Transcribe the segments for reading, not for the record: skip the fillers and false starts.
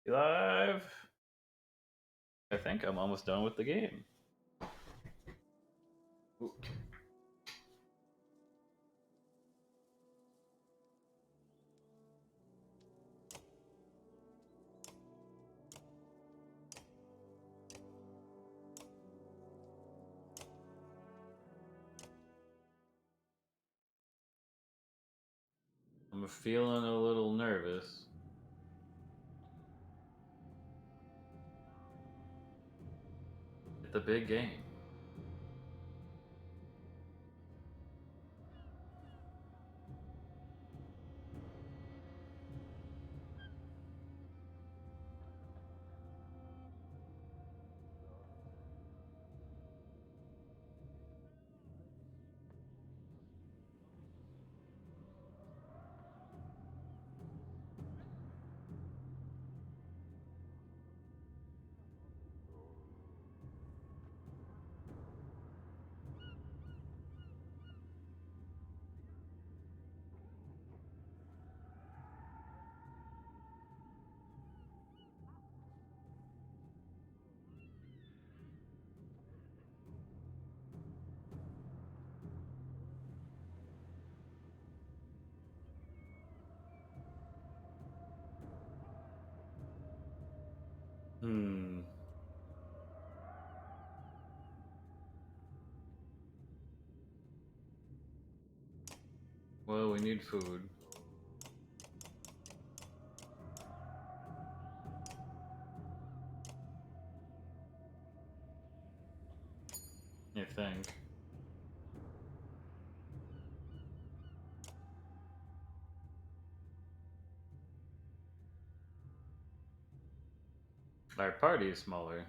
Live. I think I'm almost done with the game. Ooh. I'm feeling a little nervous. It's a big game. Hmm. Well, we need food. I think. Our party is smaller.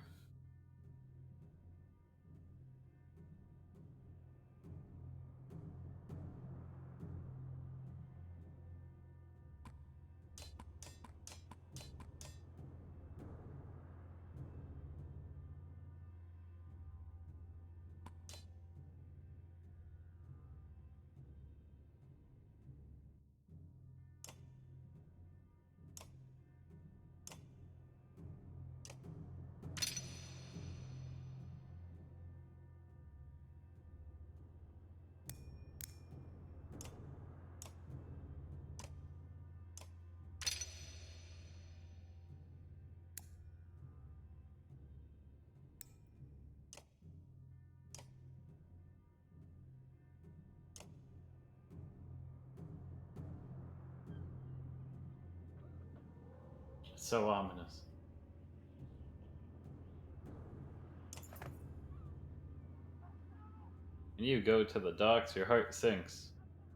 So ominous. When you go to the docks, your heart sinks.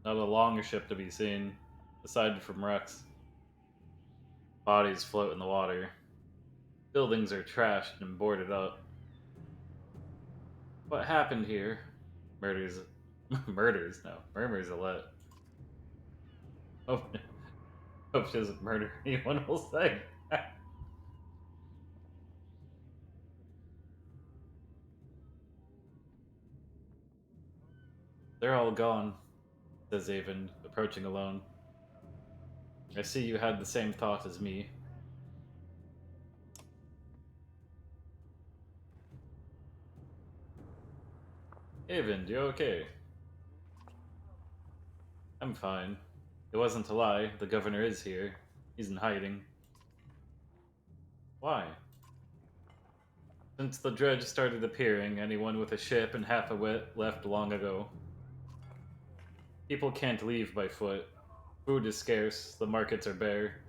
Not a longship to be seen, aside from wrecks. Bodies float in the water. Buildings are trashed and boarded up. What happened here? Murders. Murders? No. Murmurs a let. Hope, hope she doesn't murder anyone, will say. They're all gone, says Avon, approaching alone. I see you had the same thought as me. Avon, you okay? I'm fine. It wasn't a lie. The governor is here. He's in hiding. Why? Since the dredge started appearing, anyone with a ship and half a wit left long ago. People can't leave by foot. Food is scarce. The markets are bare.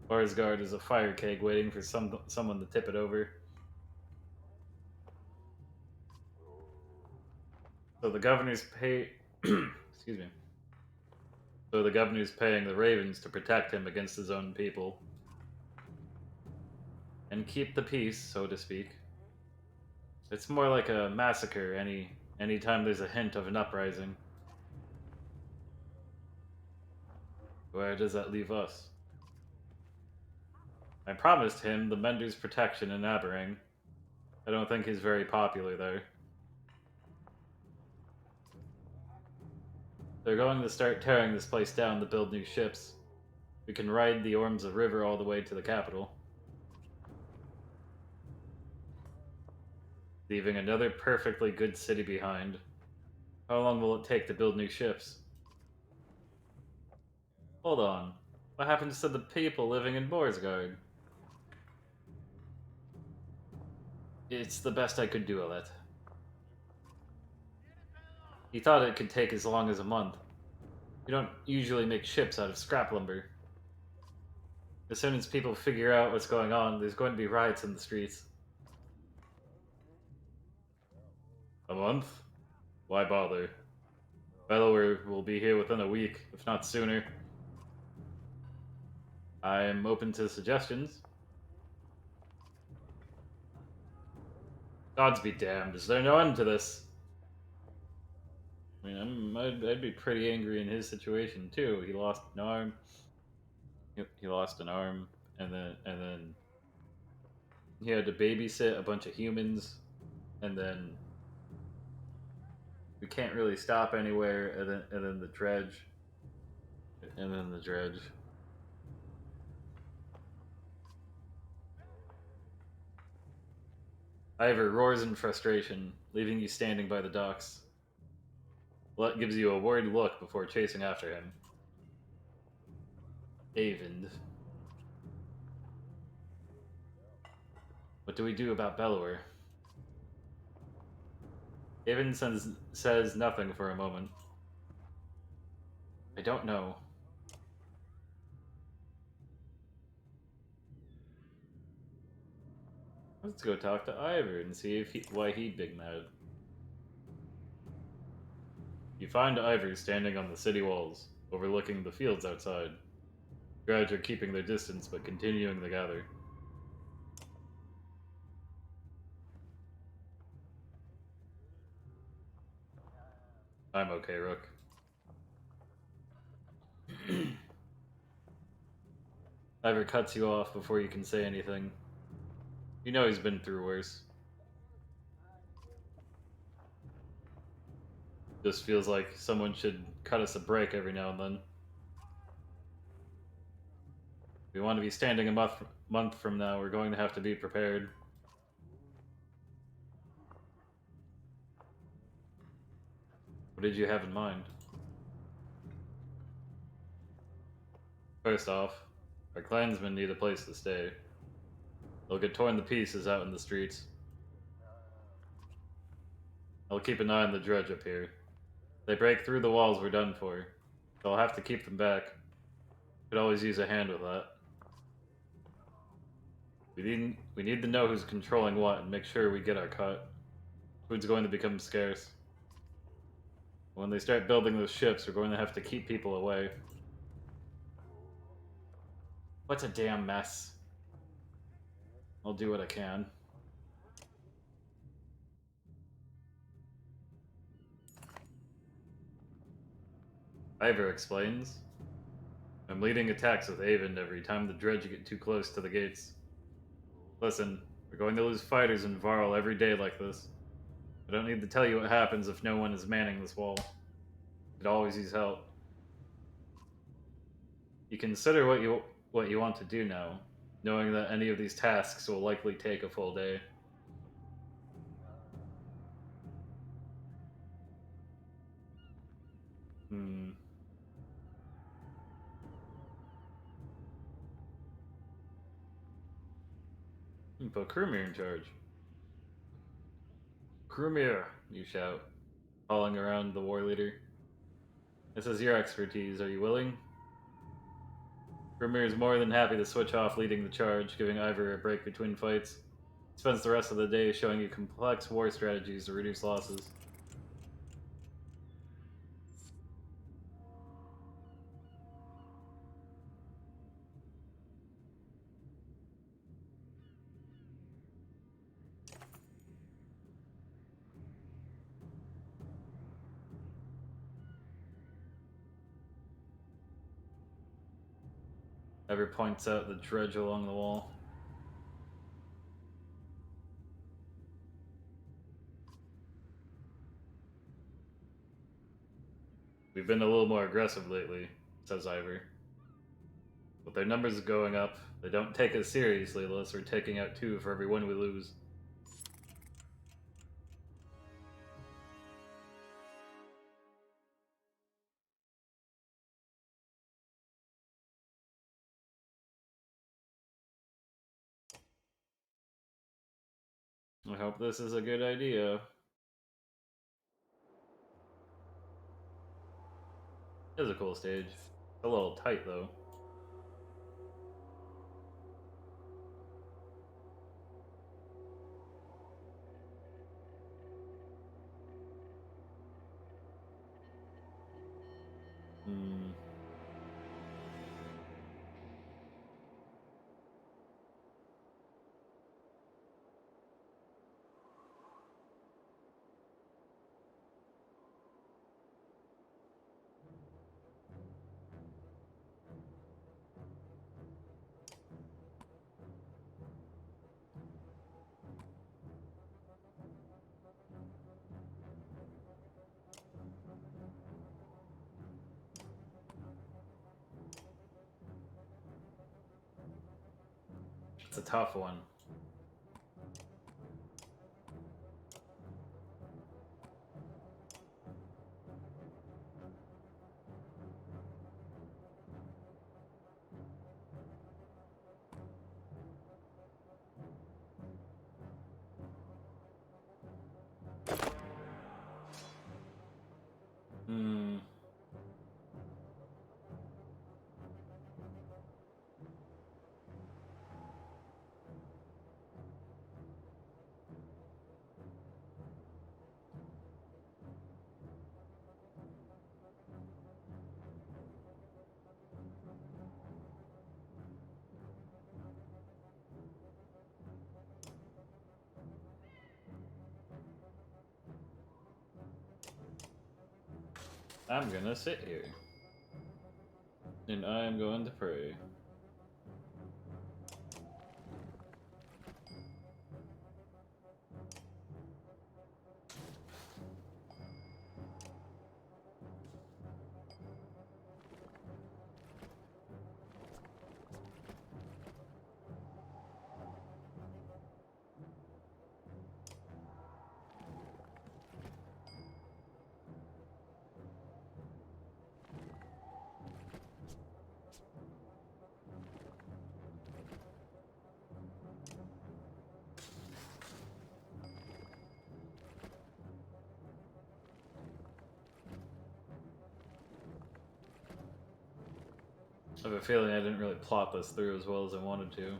Barsgard is a fire keg waiting for someone to tip it over. So the governor's pay. Excuse me. So the governor's paying the ravens to protect him against his own people. And keep the peace, so to speak. It's more like a massacre any time there's a hint of an uprising. Where does that leave us? I promised him the Mender's protection in Aberang. I don't think he's very popular there. They're going to start tearing this place down to build new ships. We can ride the Ormsa River all the way to the capital. leaving another perfectly good city behind. How long will it take to build new ships? Hold on. What happens to the people living in Borsgard? It's the best I could do of it. He thought it could take as long as a month. You don't usually make ships out of scrap lumber. As soon as people figure out what's going on, there's going to be riots in the streets. A month? Why bother? Bellower will be here within a week, if not sooner. I'm open to suggestions. Gods be damned, is there no end to this? I mean, I'd be pretty angry in his situation too. He lost an arm. He lost an arm, and then he had to babysit a bunch of humans, and then we can't really stop anywhere, and then the dredge, and then the dredge. Ivor roars in frustration, leaving you standing by the docks. Lutt gives you a worried look before chasing after him. Avond. What do we do about Bellower? Avond says nothing for a moment. I don't know. Let's go talk to Ivor and see why he'd big mad. You find Ivor standing on the city walls, overlooking the fields outside. Dredge are keeping their distance, but continuing to gather. I'm okay, Rook. Ivor cuts you off before you can say anything. You know he's been through worse. Just feels like someone should cut us a break every now and then. If we want to be standing a month from now, we're going to have to be prepared. What did you have in mind? First off, our clansmen need a place to stay. They'll get torn to pieces out in the streets. I'll keep an eye on the dredge up here. If they break through the walls, we're done for. So I'll have to keep them back. Could always use a hand with that. We need to know who's controlling what and make sure we get our cut. Food's going to become scarce. When they start building those ships, we're going to have to keep people away. What's a damn mess? I'll do what I can. Ivor explains. I'm leading attacks with Avond every time the dredge get too close to the gates. Listen, we're going to lose fighters in Varl every day like this. I don't need to tell you what happens if no one is manning this wall. Could always use help. You consider what you want to do now, knowing that any of these tasks will likely take a full day. Put Krumir in charge. Krumir, you shout, calling around the war leader. This is your expertise. Are you willing? Krumir is more than happy to switch off leading the charge, giving Ivor a break between fights. He spends the rest of the day showing you complex war strategies to reduce losses. Ivor points out the dredge along the wall. We've been a little more aggressive lately, says Ivor. With their numbers going up, they don't take us seriously unless we're taking out 2 for every 1 we lose. I hope this is a good idea. It's a cool stage. A little tight though. Hmm. It's a tough one. Hmm. I'm gonna sit here. And I'm going to pray. I have a feeling I didn't really plot this through as well as I wanted to.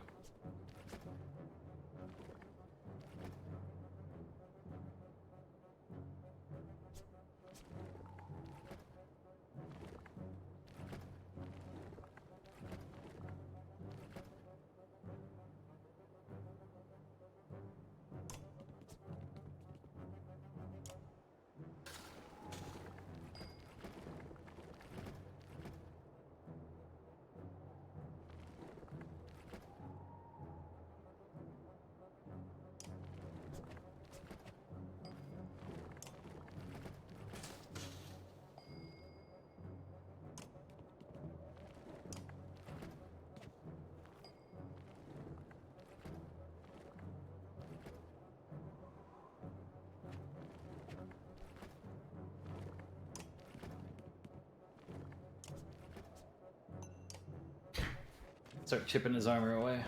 Start chipping his armor away.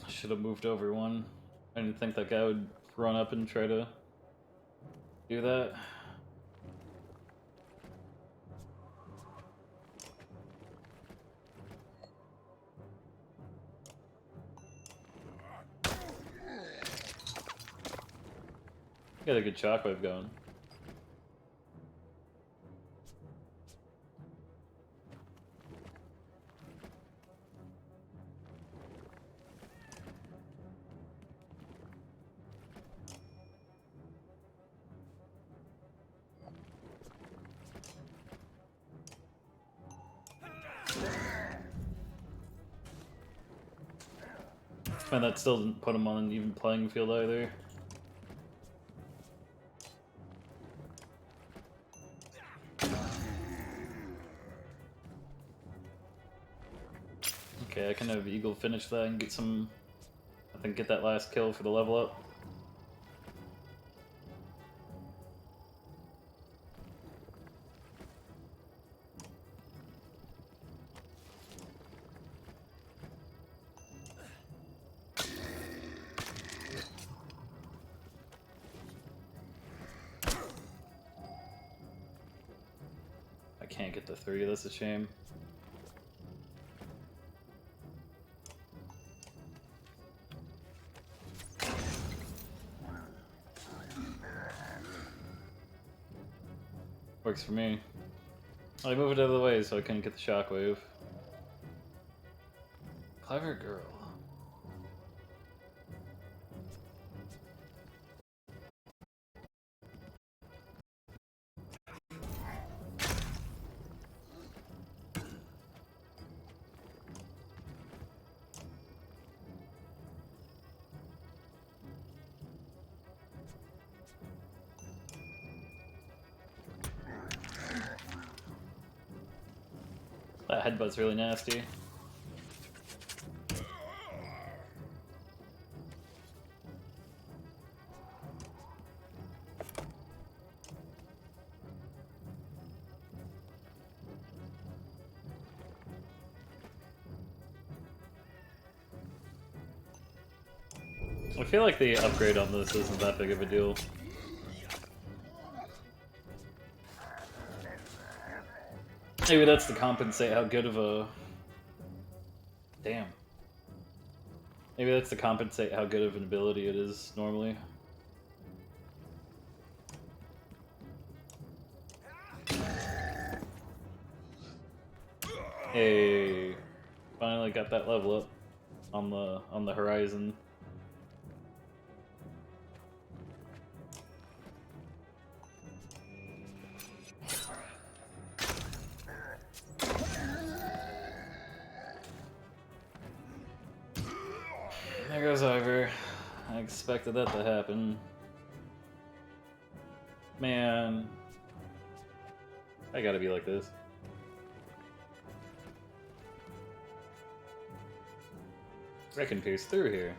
Should have moved over one. I didn't think that guy would run up and try to do that. Got a good shockwave going. And that still didn't put him on an even playing field either. Okay, I can have Eagle finish that and get some... I think get that last kill for the level up. I can't get the 3, that's a shame. Works for me. I move it out of the way so I couldn't get the shockwave. Clever girl. That headbutt's really nasty. I feel like the upgrade on this isn't that big of a deal. Maybe that's to compensate how good of a... Damn. Maybe that's to compensate how good of an ability it is normally. Hey, finally got that level up on the horizon. There goes Ivor. I expected that to happen. Man, I gotta be like this. I can pierce through here.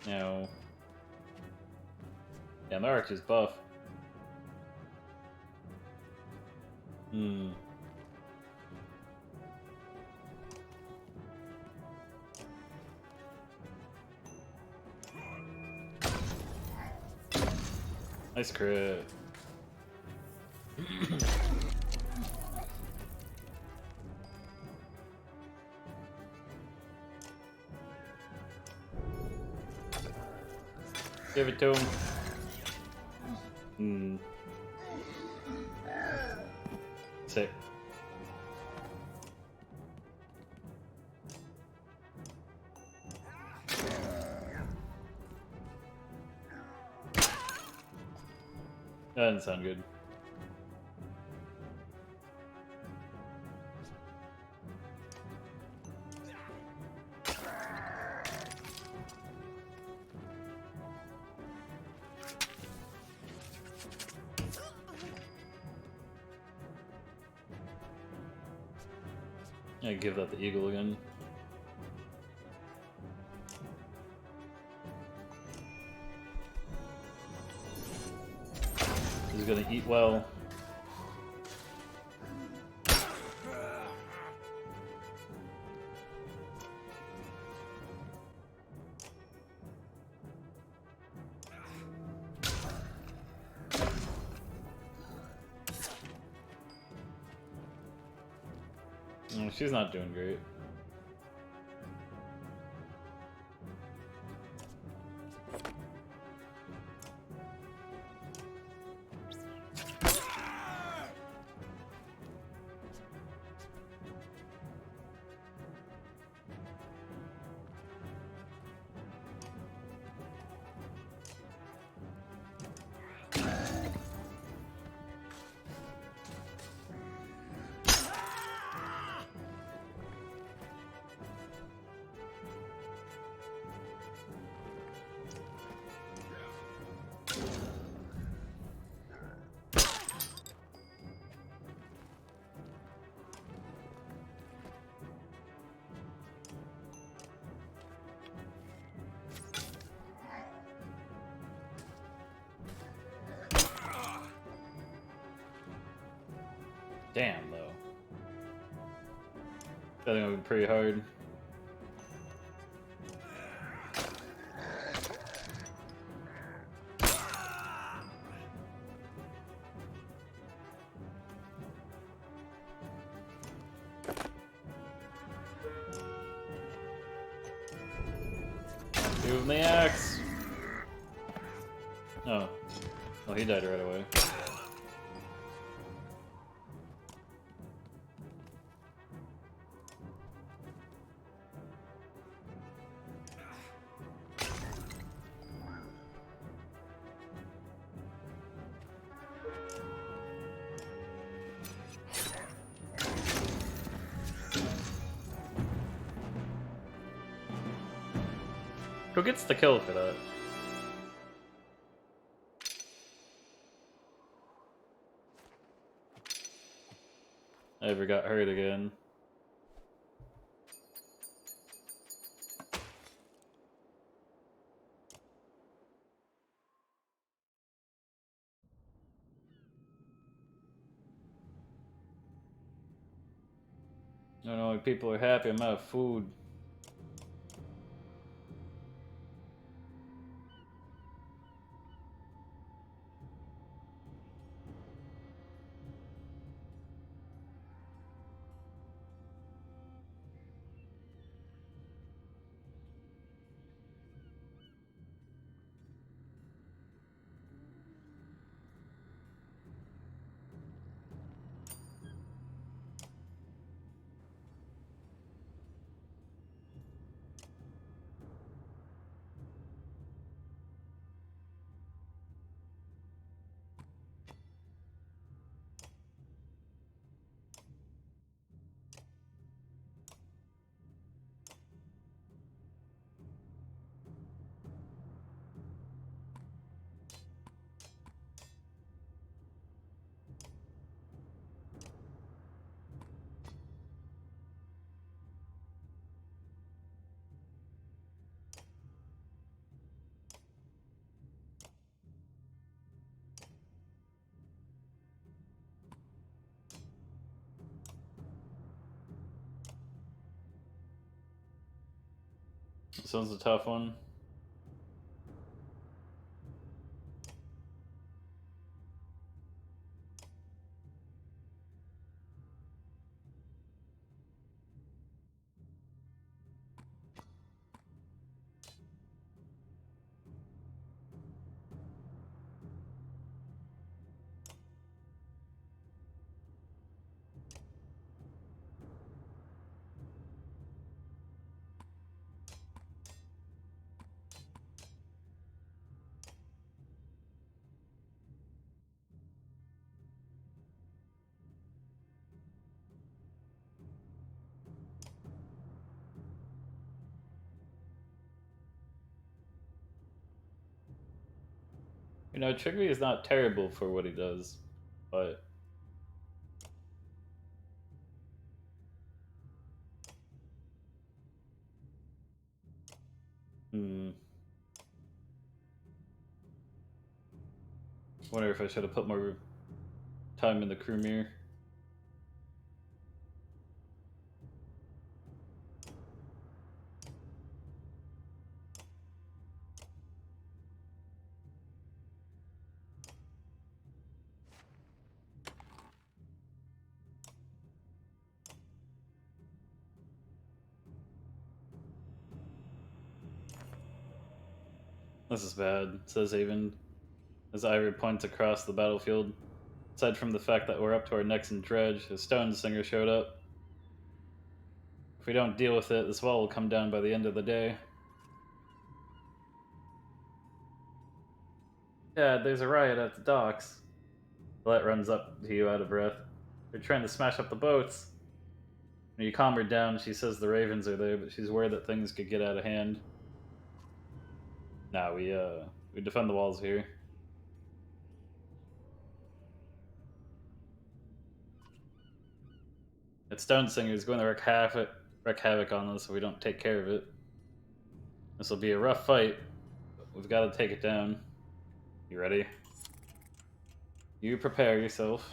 No. Yeah, my arch is buff. Hmm. Nice crit. Give it to him. Hmm. Sick. That didn't sound good. I give that the eagle again. He's gonna eat well. She's not doing great. Damn, though. I think it'll be pretty hard. Give him the axe! Oh. Oh, he died right away. Who gets the kill for that? I ever got hurt again. I don't know, like people are happy I'm out of food. This one's a tough one. You know, Triggery is not terrible for what he does, but... Wonder if I should have put more time in the crew mirror. This is bad, says Avon, as Ivory points across the battlefield. Aside from the fact that we're up to our necks in dredge, a stone singer showed up. If we don't deal with it, this wall will come down by the end of the day. Yeah, there's a riot at the docks. Colette runs up to you out of breath. They're trying to smash up the boats. When you calm her down, she says the ravens are there, but she's worried that things could get out of hand. Nah, we defend the walls here. That stone singer is going to wreak havoc on us if we don't take care of it. This will be a rough fight, but we've got to take it down. You ready? You prepare yourself.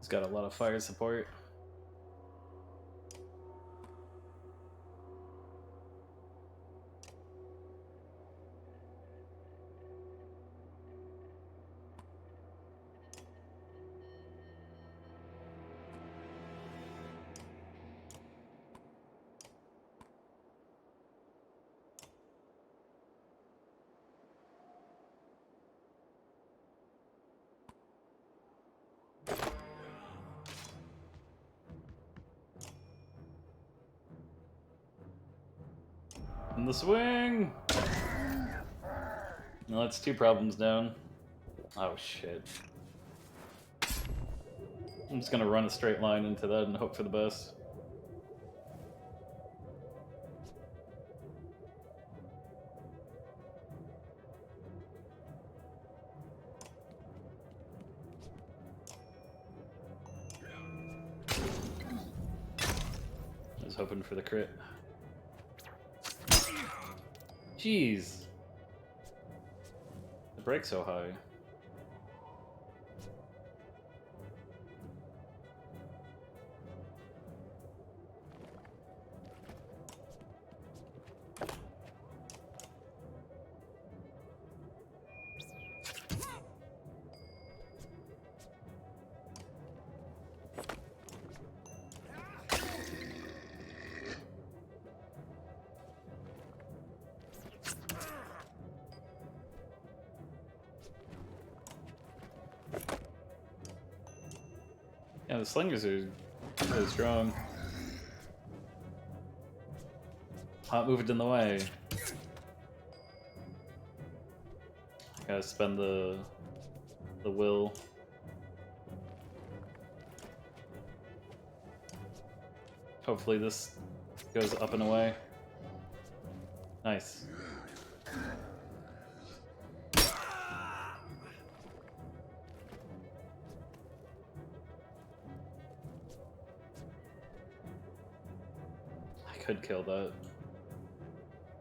It's got a lot of fire support. In the swing! No, that's 2 problems down. Oh shit. I'm just gonna run a straight line into that and hope for the best. I was hoping for the crit. Jeez. The brake's so high. Yeah, the slingers are really strong. Hot moved in the way. Gotta spend the will. Hopefully this goes up and away. Nice. I could kill that.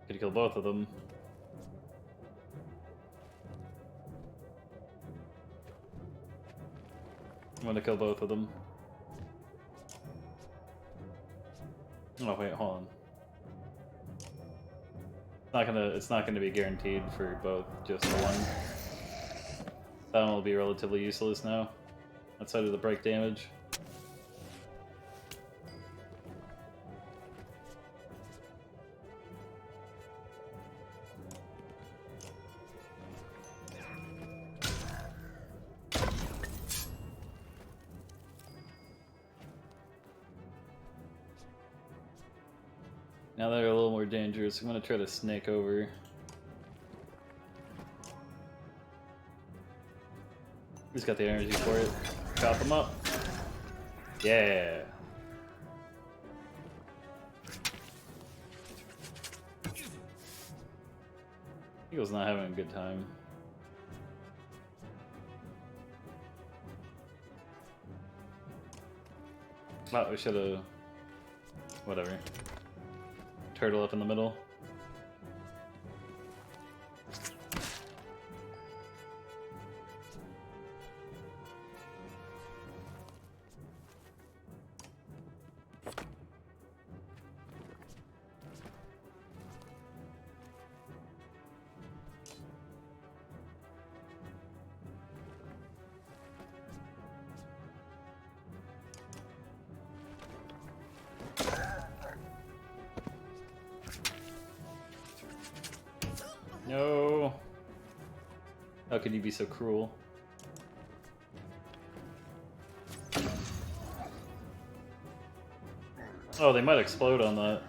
Could kill both of them. I'm gonna kill both of them. Oh wait, hold on. It's not gonna be guaranteed for both, just the one. That one will be relatively useless now, outside of the break damage. Now they're a little more dangerous. I'm gonna try to snake over. He's got the energy for it. Chop him up. Yeah. Eagle's not having a good time. Oh, we should've... Whatever. Turtle up in the middle. No! How could you be so cruel? Oh, they might explode on that.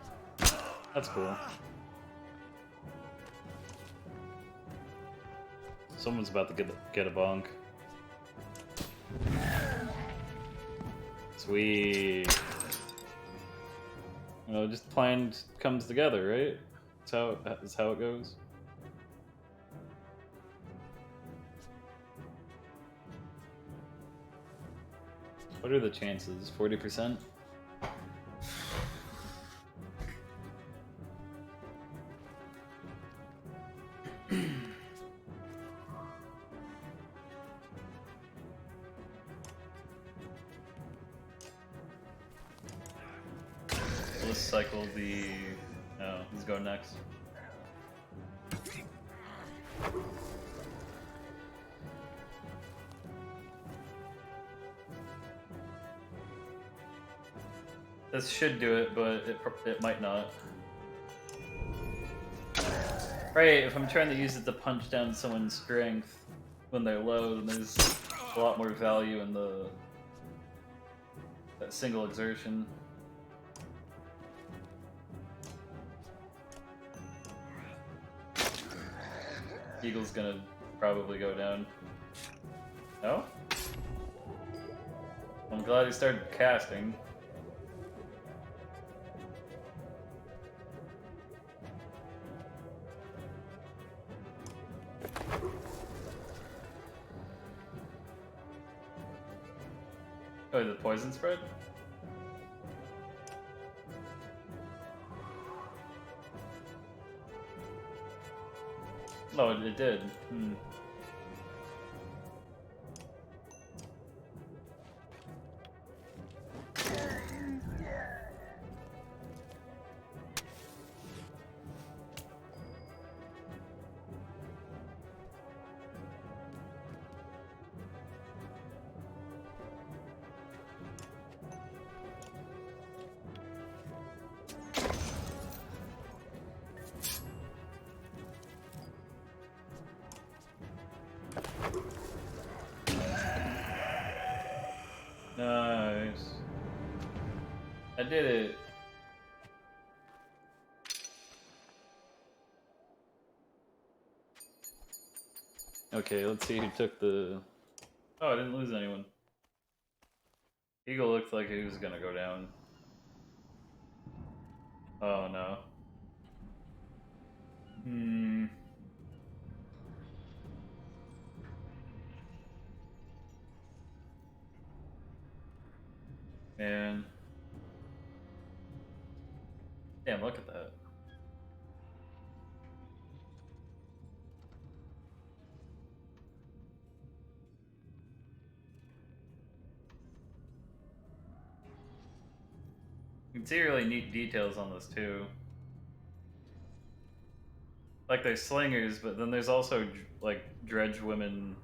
That's cool. Someone's about to get a bonk. Sweet. You know, just plan comes together, right? That's how it goes. What are the chances? 40%? almost cycled the... No, he's going next. This should do it, but it might not. Right, if I'm trying to use it to punch down someone's strength when they're low, then there's a lot more value in that single exertion. Eagle's gonna probably go down. No? I'm glad he started casting. Oh, the poison spread? Oh, it did. Hmm. Nice. I did it. Okay, let's see who took the... Oh, I didn't lose anyone. Eagle looked like he was gonna go down. Oh no. Hmm. Man. Damn, look at that. You can see really neat details on this too. Like there's slingers, but then there's also like dredge women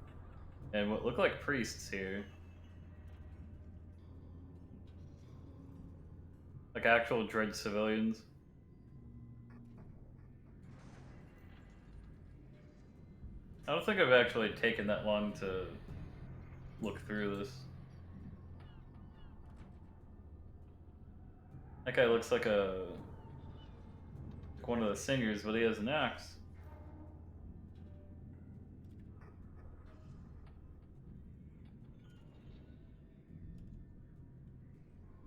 and what look like priests here. Like actual dredge civilians. I don't think I've actually taken that long to look through this. That guy looks like one of the singers, but he has an axe.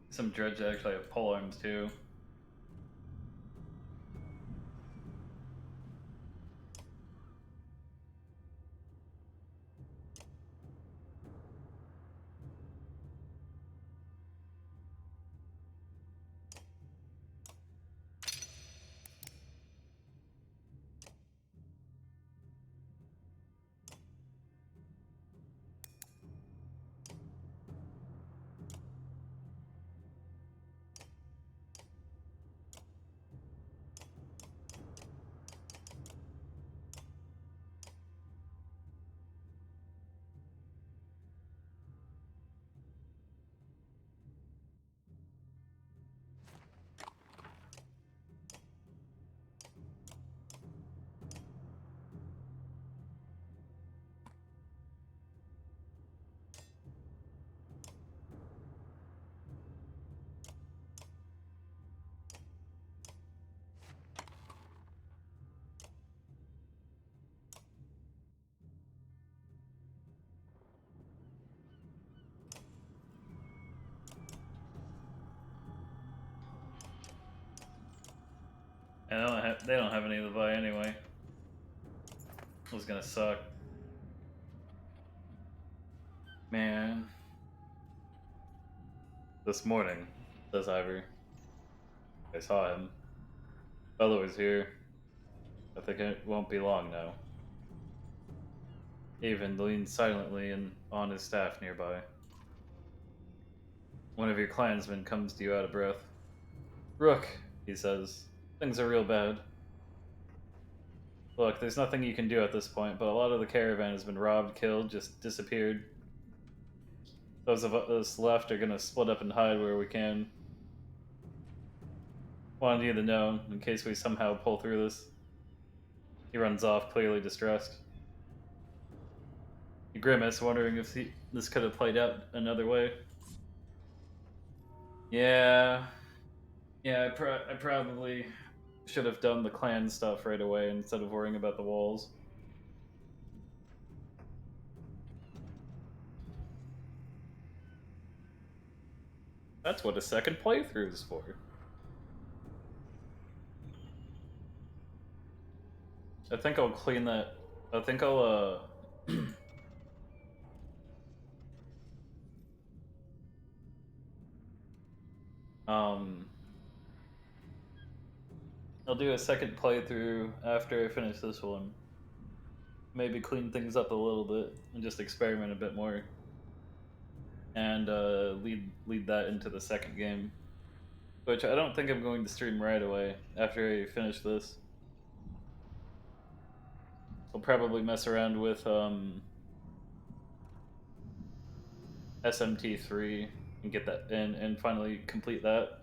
Some dredge actually have pole arms too. And they don't have any to buy anyway. It was gonna suck. Man. This morning, says Ivor. I saw him. Fellow is here. I think it won't be long now. Even leans silently and on his staff nearby. One of your clansmen comes to you out of breath. Rook, he says, things are real bad. Look, there's nothing you can do at this point, but a lot of the caravan has been robbed, killed, just disappeared. Those of us left are gonna split up and hide where we can. Wanted you to know, in case we somehow pull through this. He runs off, clearly distressed. You grimace, wondering if this could have played out another way. Yeah, I probably should have done the clan stuff right away instead of worrying about the walls. That's what a second playthrough is for. I think I'll clean that. I think I'll, um, I'll do a second playthrough after I finish this one. Maybe clean things up a little bit and just experiment a bit more. And lead that into the second game. Which I don't think I'm going to stream right away after I finish this. I'll probably mess around with SMT3 and get that and finally complete that.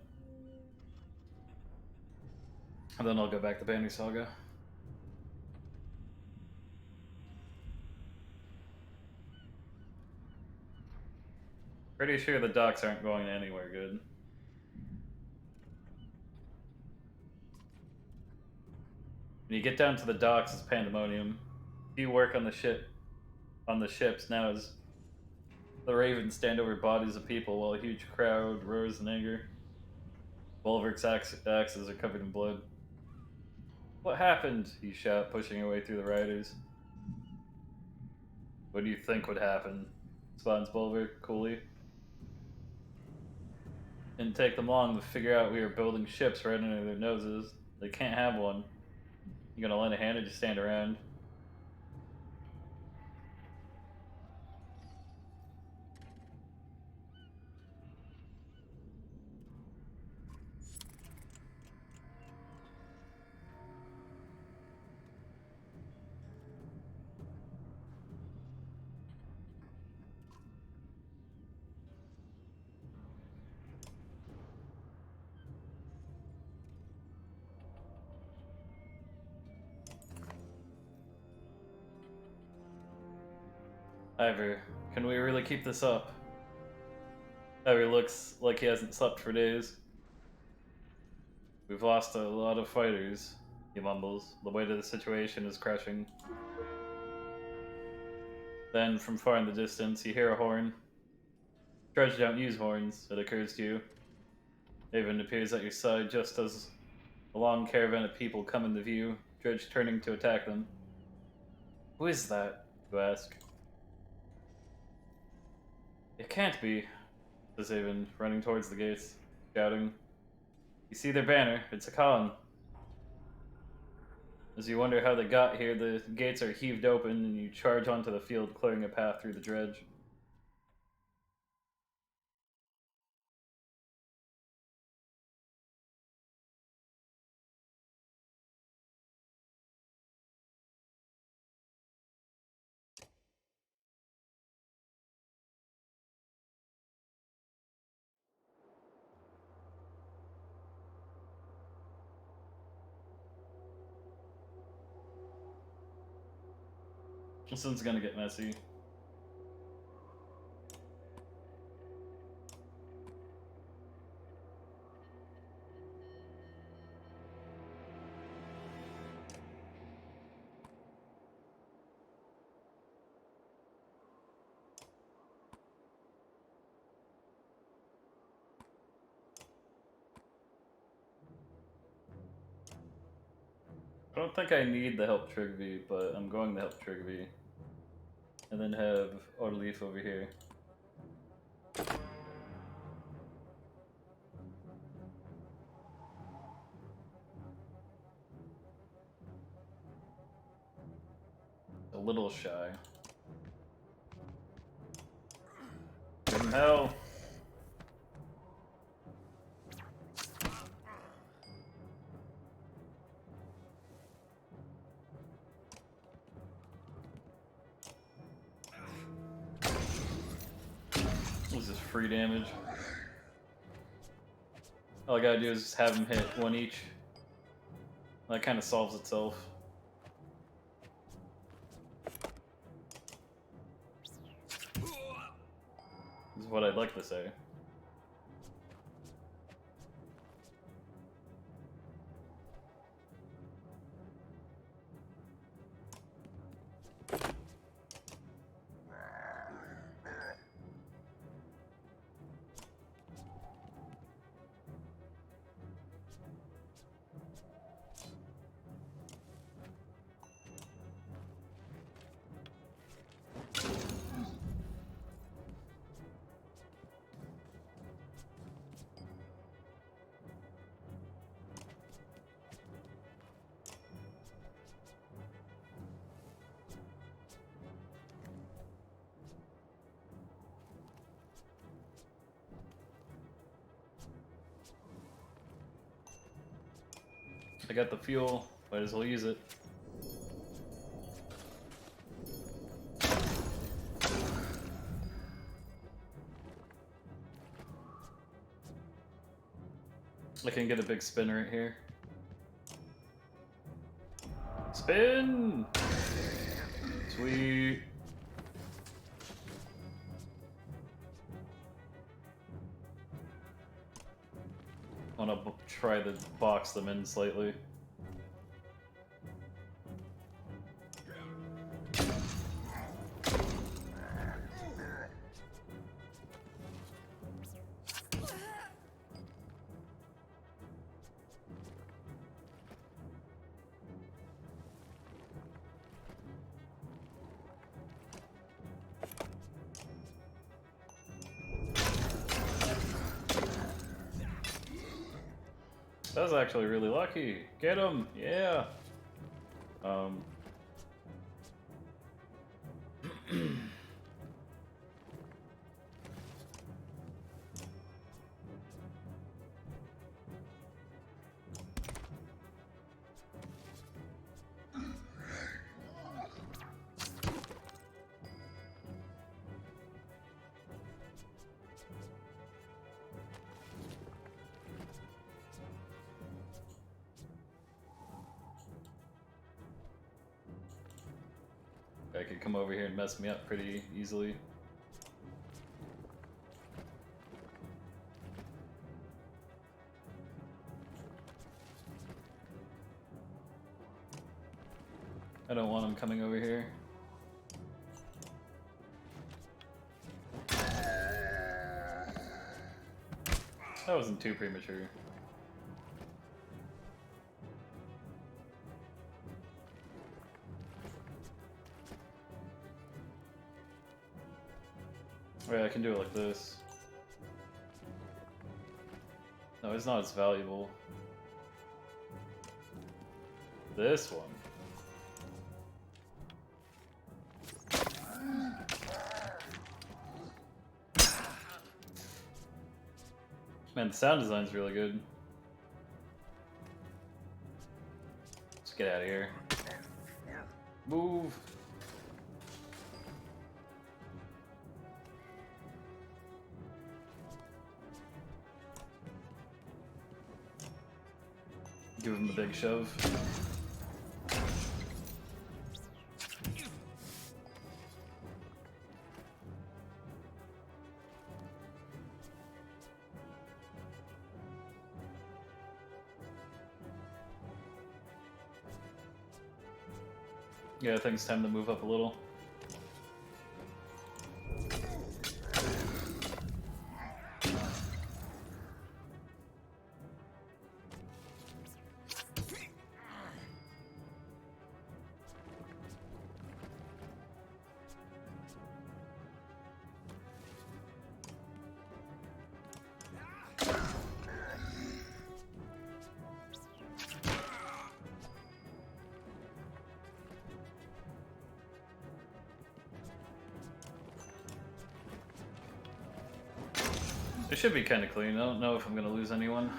And then I'll go back to Banner Saga. Pretty sure the docks aren't going anywhere good. When you get down to the docks, it's pandemonium. If you work on the ships now as the ravens stand over bodies of people while a huge crowd roars in anger. Bulwark's axes are covered in blood. What happened? You shout, pushing your way through the riders. What do you think would happen? Responds Bulwark coolly. Didn't take them long to figure out we were building ships right under their noses. They can't have one. You gonna lend a hand or just stand around? Ivor, can we really keep this up? Ivor looks like he hasn't slept for days. We've lost a lot of fighters, he mumbles. The weight of the situation is crushing. Then, from far in the distance, you hear a horn. Dredge don't use horns, it occurs to you. Avon appears at your side just as a long caravan of people come into view, Dredge turning to attack them. Who is that? You ask. It can't be, says Avon, running towards the gates, shouting. You see their banner, it's a Khan. As you wonder how they got here, the gates are heaved open and you charge onto the field, clearing a path through the dredge. This one's gonna get messy. I don't think I need the help Trigby, but I'm going to help Trigby. And then have Orleaf over here. A little shy. Give him hell! free damage. All I gotta do is just have them hit one each. That kind of solves itself. Is what I'd like to say. I got the fuel, might as well use it. I can get a big spin right here. Spin! Sweet. I want to try to box them in slightly. That was actually really lucky. Get him! Yeah! I could come over here and mess me up pretty easily. I don't want him coming over here. That wasn't too premature. Wait, I can do it like this. No, it's not as valuable. This one. Man, the sound design's really good. Let's get out of here. Move! Give him the big shove. Yeah, I think it's time to move up a little. It should be kind of clean. I don't know if I'm going to lose anyone.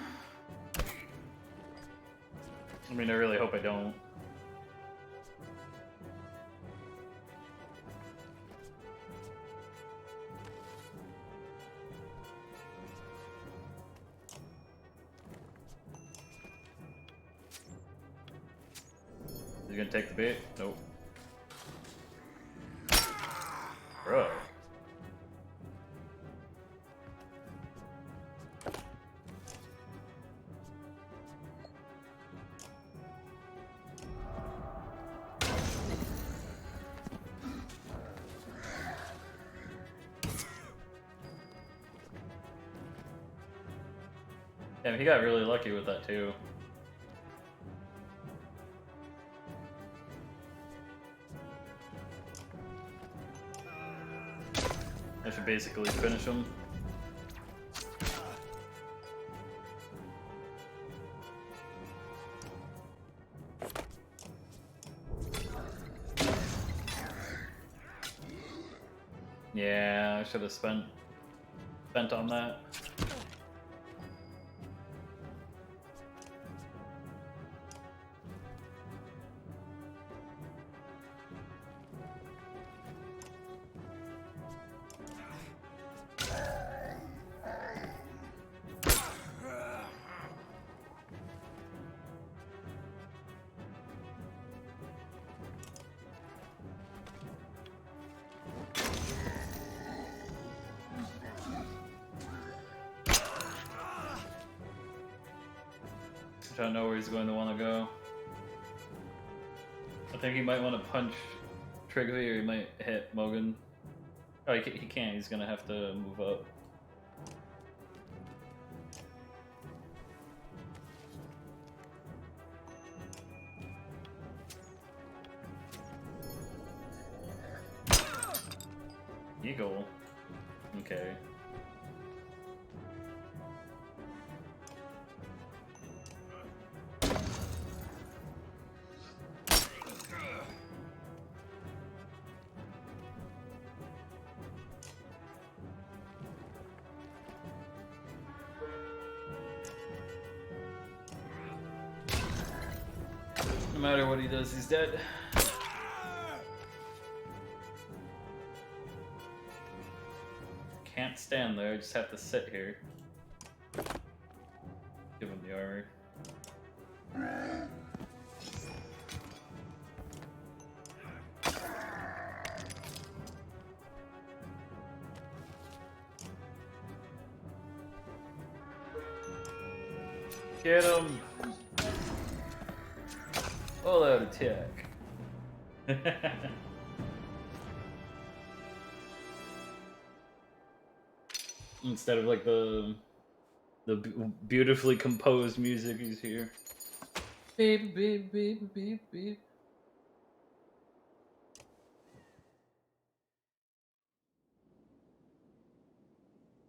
I mean, I really hope I don't. You gonna take the bait? Nope. Bro. Damn, he got really lucky with that too. I should basically finish him. Yeah, I should have spent on that. I don't know where he's going to want to go. I think he might want to punch Trigby, or he might hit Mogan. Oh, he can't. He's gonna have to move up. Eagle. Okay. No matter what he does, he's dead. Can't stand there, I just have to sit here. Give him the armor. Get him! All out attack. Instead of like the beautifully composed music he's here. Baby, baby, baby, baby, baby.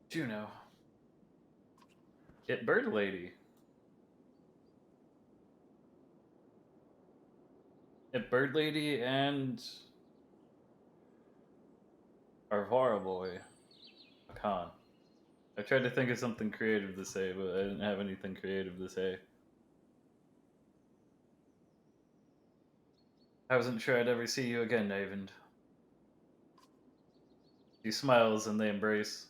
Juno. Get Bird Lady. Get Bird Lady and Arvara Boy. Khan. I tried to think of something creative to say, but I didn't have anything creative to say. I wasn't sure I'd ever see you again, Avon. He smiles and they embrace.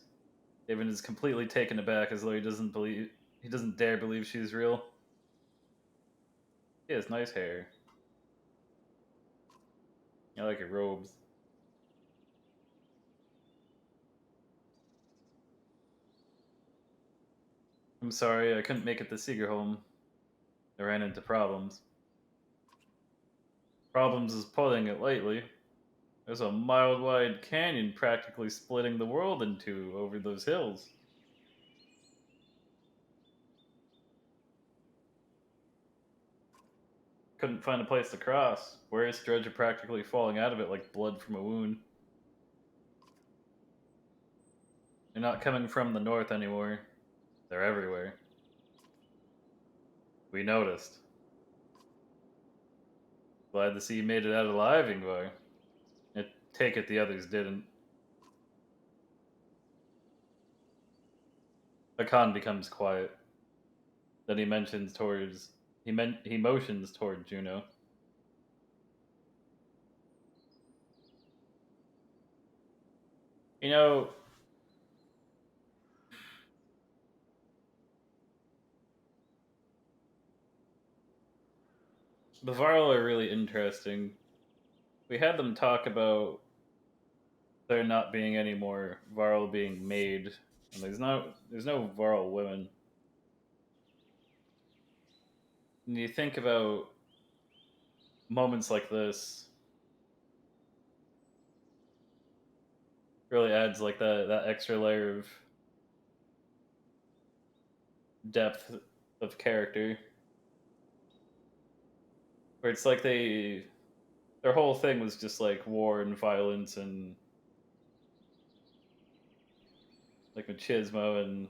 Avon is completely taken aback, as though he doesn't dare believe she's real. He has nice hair. I like her robes. I'm sorry, I couldn't make it to Seeger home. I ran into problems. Problems is putting it lightly. There's a mile-wide canyon practically splitting the world in two over those hills. Couldn't find a place to cross. Where's Dredge are practically falling out of it like blood from a wound. They're not coming from the north anymore. They're everywhere. We noticed. Glad to see you made it out alive, Ingvar. I take it the others didn't. Hakan becomes quiet. Then he motions toward Juno. You know, The Varl are really interesting. We had them talk about there not being any more Varl being made, and there's no Varl women. And you think about moments like this, really adds like that extra layer of depth of character, where it's like their whole thing was just like war and violence and like machismo and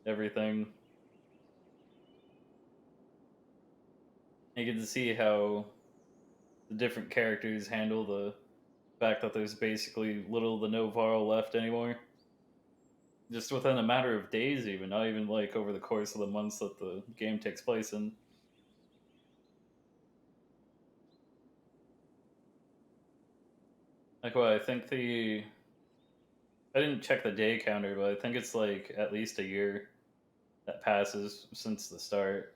everything. You get to see how the different characters handle the fact that there's basically little to no Varl left anymore. Just within a matter of days, even not even like over the course of the months that the game takes place in. Like, what I think I didn't check the day counter, but I think it's like at least a year that passes since the start.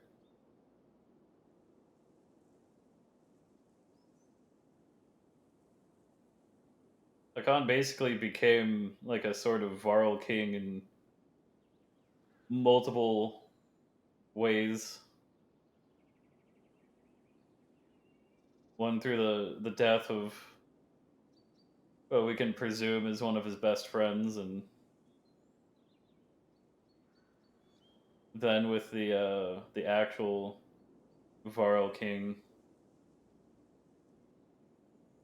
Hakan basically became like a sort of Varl king in multiple ways. One through the death of what we can presume is one of his best friends, and then with the actual Varl king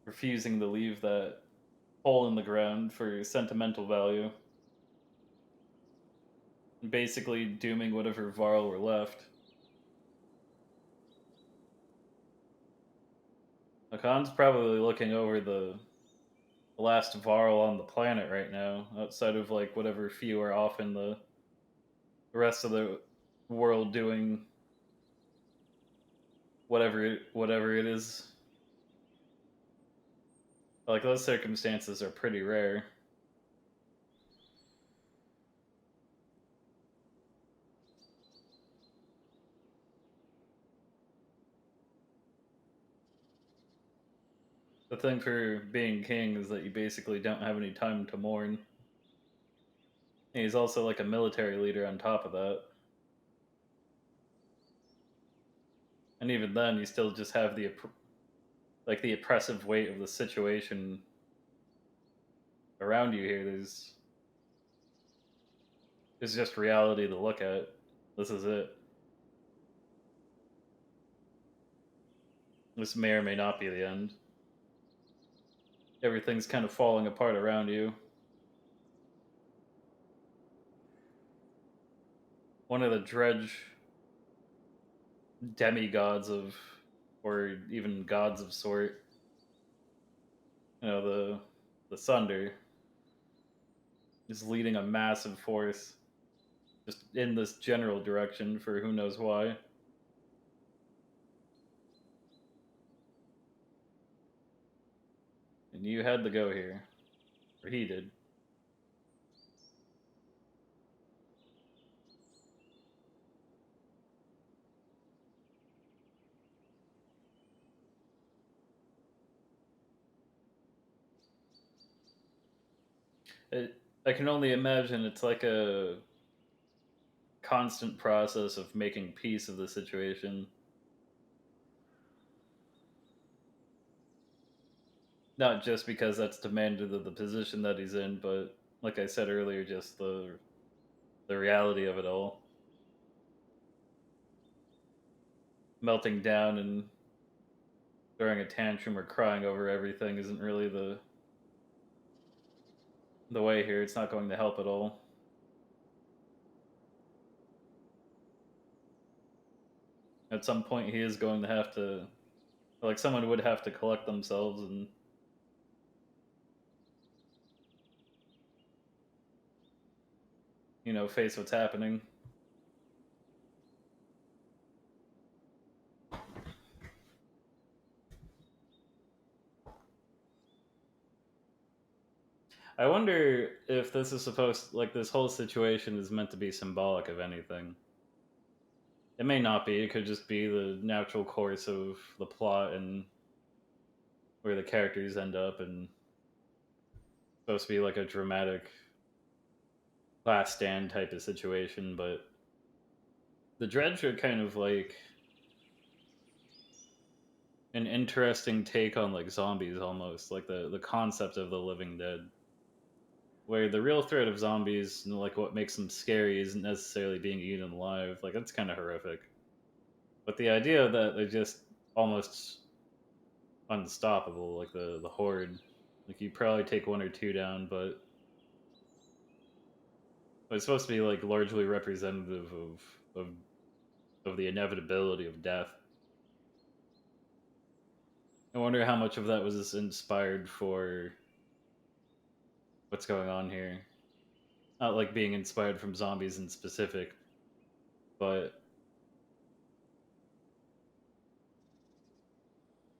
refusing to leave that hole in the ground for sentimental value, and basically dooming whatever Varl were left. Hakan's probably looking over the last Varl on the planet right now, outside of like whatever few are off in the rest of the world doing whatever it is. Like those circumstances are pretty rare. The thing for being king is that you basically don't have any time to mourn. And he's also like a military leader on top of that. And even then, you still just have like the oppressive weight of the situation around you here. There's just reality to look at. This is it. This may or may not be the end. Everything's kind of falling apart around you. One of the dredge demigods of, or even gods of sort, the Sunder, is leading a massive force just in this general direction for who knows why. And you had to go here, or he did. I can only imagine it's like a constant process of making peace of the situation. Not just because that's demanded of the position that he's in, but like I said earlier, just the reality of it all. Melting down and throwing a tantrum or crying over everything isn't really the way here. It's not going to help at all. At some point, he is going to have to, like, someone would have to collect themselves and face what's happening. I wonder if this is supposed, like, this whole situation is meant to be symbolic of anything. It may not be. It could just be the natural course of the plot and where the characters end up, and supposed to be like a dramatic last stand type of situation. But the Dredge are kind of like an interesting take on like zombies, almost like the concept of the living dead, where the real threat of zombies and like what makes them scary isn't necessarily being eaten alive. Like that's kind of horrific, but the idea that they're just almost unstoppable, like the horde. Like you probably take one or two down, but it's supposed to be like largely representative of of the inevitability of death. I wonder how much of that was inspired for what's going on here. Not like being inspired from zombies in specific, but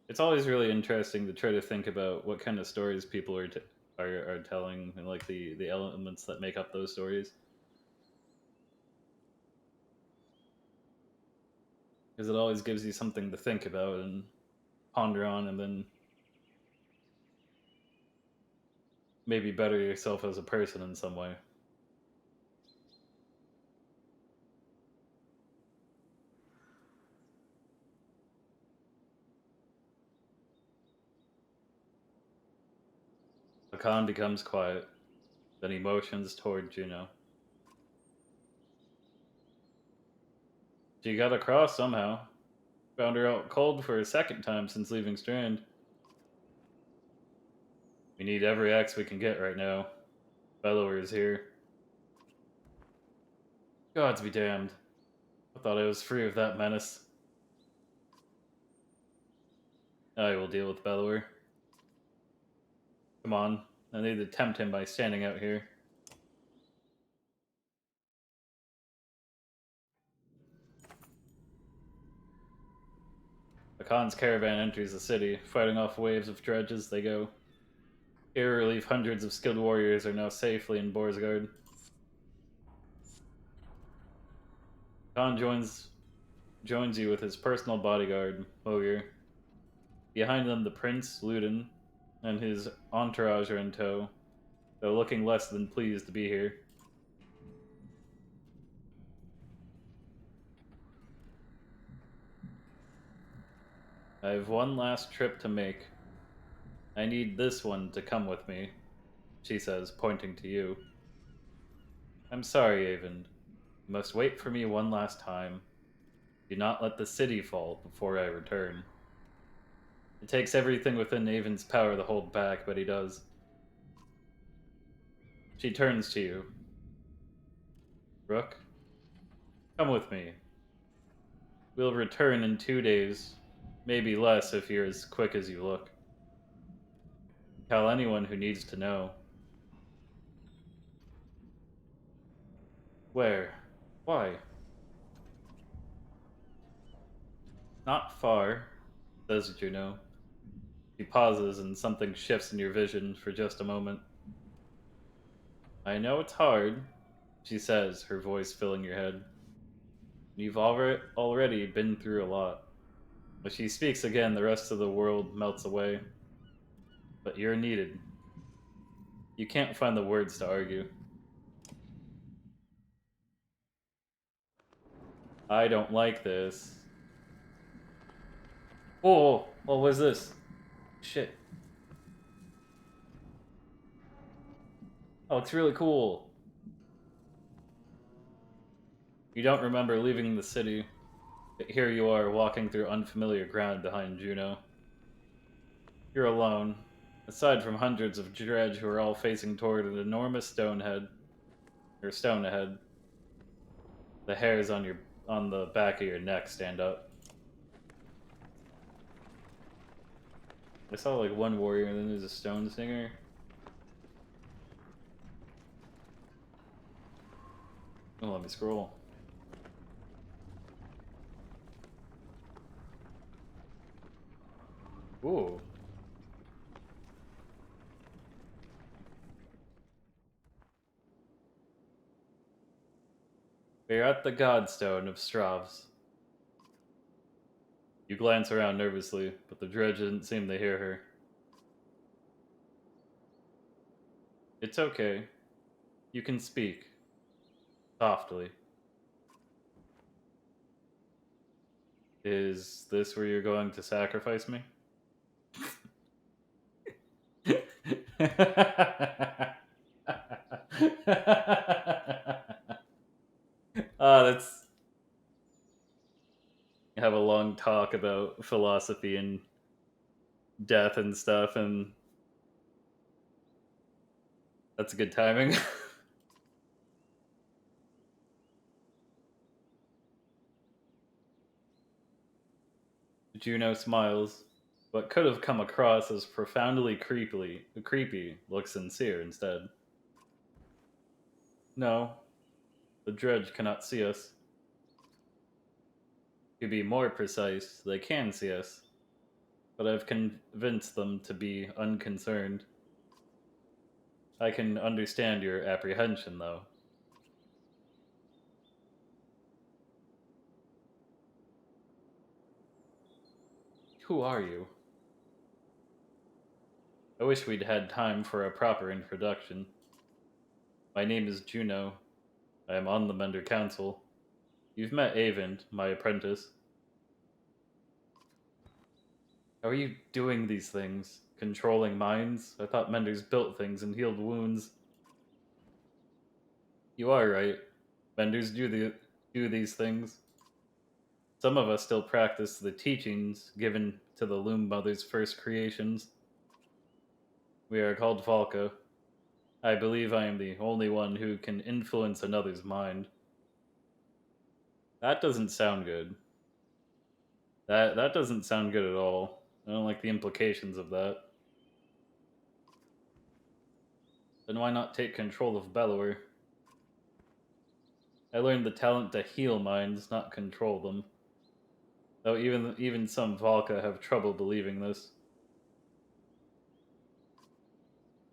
it's always really interesting to try to think about what kind of stories people are telling and like the elements that make up those stories, because it always gives you something to think about and ponder on, and then maybe better yourself as a person in some way. Hakan becomes quiet, then he motions toward Juno. She got across somehow. Found her out cold for a second time since leaving Strand. We need every axe we can get right now. Bellower is here. Gods be damned. I thought I was free of that menace. I will deal with Bellower. Come on, I need to tempt him by standing out here. Hakan's caravan enters the city, fighting off waves of dredges they go. Here relief hundreds of skilled warriors are now safely in Borsgard. Khan joins you with his personal bodyguard, Mogir. Behind them, the prince, Ludin, and his entourage are in tow, though looking less than pleased to be here. I have one last trip to make. I need this one to come with me, she says, pointing to you. I'm sorry, Avon. You must wait for me one last time. Do not let the city fall before I return. It takes everything within Avon's power to hold back, but he does. She turns to you. Rook, come with me. We'll return in 2 days. Maybe less if you're as quick as you look. Tell anyone who needs to know. Where? Why? Not far, says Juno. She pauses and something shifts in your vision for just a moment. I know it's hard, she says, her voice filling your head. You've already been through a lot. When she speaks again, the rest of the world melts away. But you're needed. You can't find the words to argue. I don't like this. Oh, what was this? Shit. Oh, it's really cool. You don't remember leaving the city. But here you are, walking through unfamiliar ground behind Juno. You're alone, aside from hundreds of dredge who are all facing toward an enormous stone ahead. The hairs on the back of your neck stand up. I saw like one warrior, and then there's a stone singer. Oh, let me scroll. Ooh. We're at the Godstone of Stravs. You glance around nervously, but the dredge didn't seem to hear her. It's okay. You can speak. Softly. Is this where you're going to sacrifice me? That's have a long talk about philosophy and death and stuff, and that's good timing. Juno smiles. What could have come across as profoundly creepy looks sincere instead. No, the dredge cannot see us. To be more precise, they can see us, but I've convinced them to be unconcerned. I can understand your apprehension, though. Who are you? I wish we'd had time for a proper introduction. My name is Juno. I am on the Mender Council. You've met Avent, my apprentice. How are you doing these things? Controlling minds? I thought Menders built things and healed wounds. You are right. Menders do these things. Some of us still practice the teachings given to the Loom Mother's first creations. We are called Valka. I believe I am the only one who can influence another's mind. That doesn't sound good. That doesn't sound good at all. I don't like the implications of that. Then why not take control of Bellower? I learned the talent to heal minds, not control them. Though even some Valka have trouble believing this.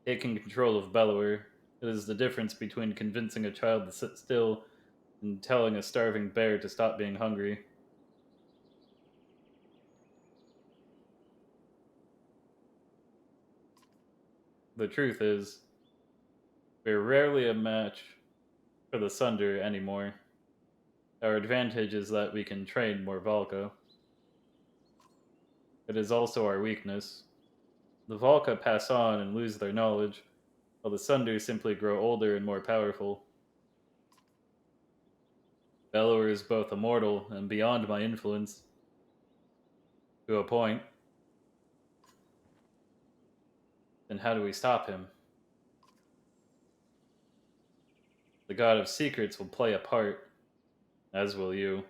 Taking control of Bellower, it is the difference between convincing a child to sit still and telling a starving bear to stop being hungry. The truth is, we're rarely a match for the Sunder anymore. Our advantage is that we can train more Valka. It is also our weakness. The Valka pass on and lose their knowledge, while the Sunder simply grow older and more powerful. Bellower is both immortal and beyond my influence. To a point. Then how do we stop him? The God of Secrets will play a part, as will you.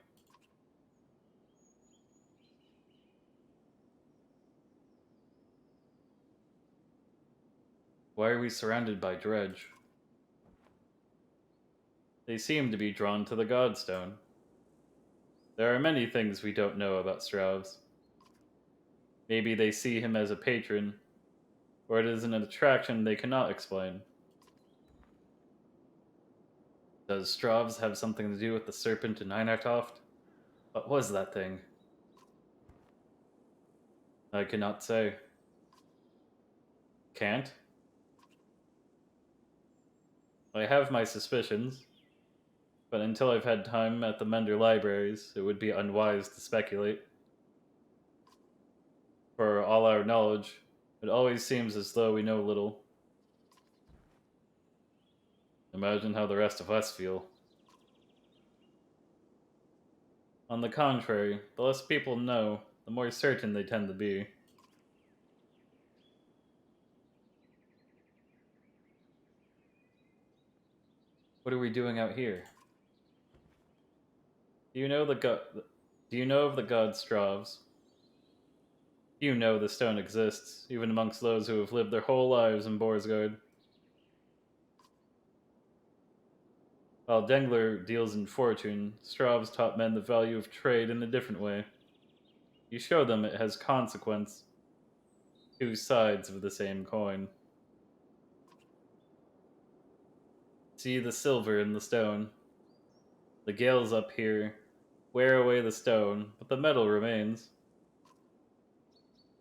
Why are we surrounded by dredge? They seem to be drawn to the Godstone. There are many things we don't know about Stravs. Maybe they see him as a patron, or it is an attraction they cannot explain. Does Stravs have something to do with the serpent in Einartoft? What was that thing? I cannot say. Can't? I have my suspicions, but until I've had time at the Mender libraries, it would be unwise to speculate. For all our knowledge, it always seems as though we know little. Imagine how the rest of us feel. On the contrary, the less people know, the more certain they tend to be. What are we doing out here? Do you know the god? Do you know of the god Stravs? You know the stone exists, even amongst those who have lived their whole lives in Borsgard. While Dengler deals in fortune, Stravs taught men the value of trade in a different way. You show them it has consequence, two sides of the same coin. See the silver in the stone. The gales up here wear away the stone, but the metal remains.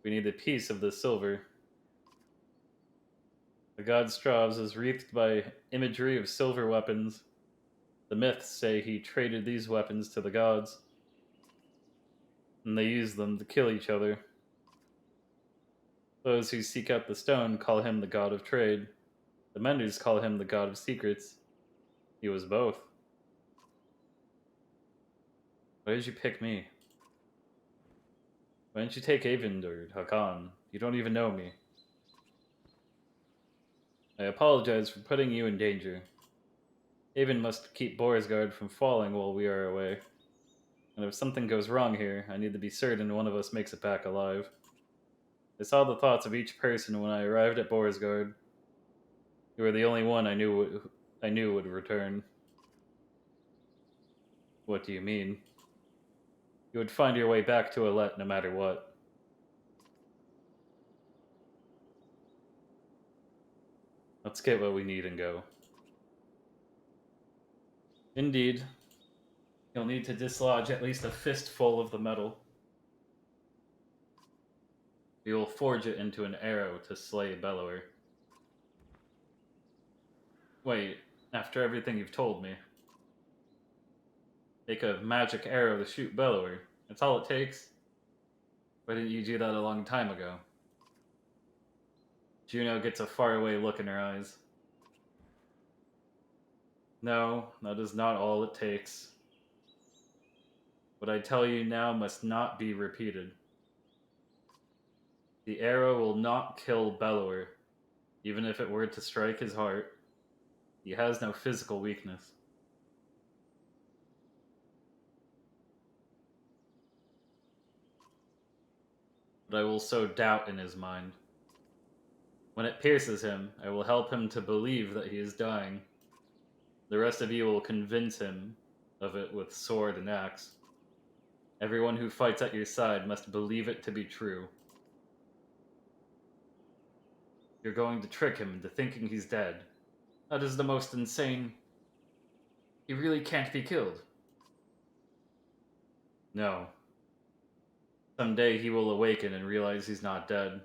We need a piece of the silver. The god Stravs is wreathed by imagery of silver weapons. The myths say he traded these weapons to the gods, and they use them to kill each other. Those who seek out the stone call him the god of trade. The Menders call him the god of secrets. He was both. Why did you pick me? Why didn't you take Avind or Hakan? You don't even know me. I apologize for putting you in danger. Avind must keep Borisgard from falling while we are away. And if something goes wrong here, I need to be certain one of us makes it back alive. I saw the thoughts of each person when I arrived at Borisgard. You were the only one I knew would return. What do you mean? You would find your way back to Alette no matter what. Let's get what we need and go. Indeed. You'll need to dislodge at least a fistful of the metal. We will forge it into an arrow to slay Bellower. Wait, after everything you've told me. Make a magic arrow to shoot Bellower. That's all it takes? Why didn't you do that a long time ago? Juno gets a faraway look in her eyes. No, that is not all it takes. What I tell you now must not be repeated. The arrow will not kill Bellower, even if it were to strike his heart. He has no physical weakness. But I will sow doubt in his mind. When it pierces him, I will help him to believe that he is dying. The rest of you will convince him of it with sword and axe. Everyone who fights at your side must believe it to be true. You're going to trick him into thinking he's dead. That is the most insane. He really can't be killed. No. Someday he will awaken and realize he's not dead.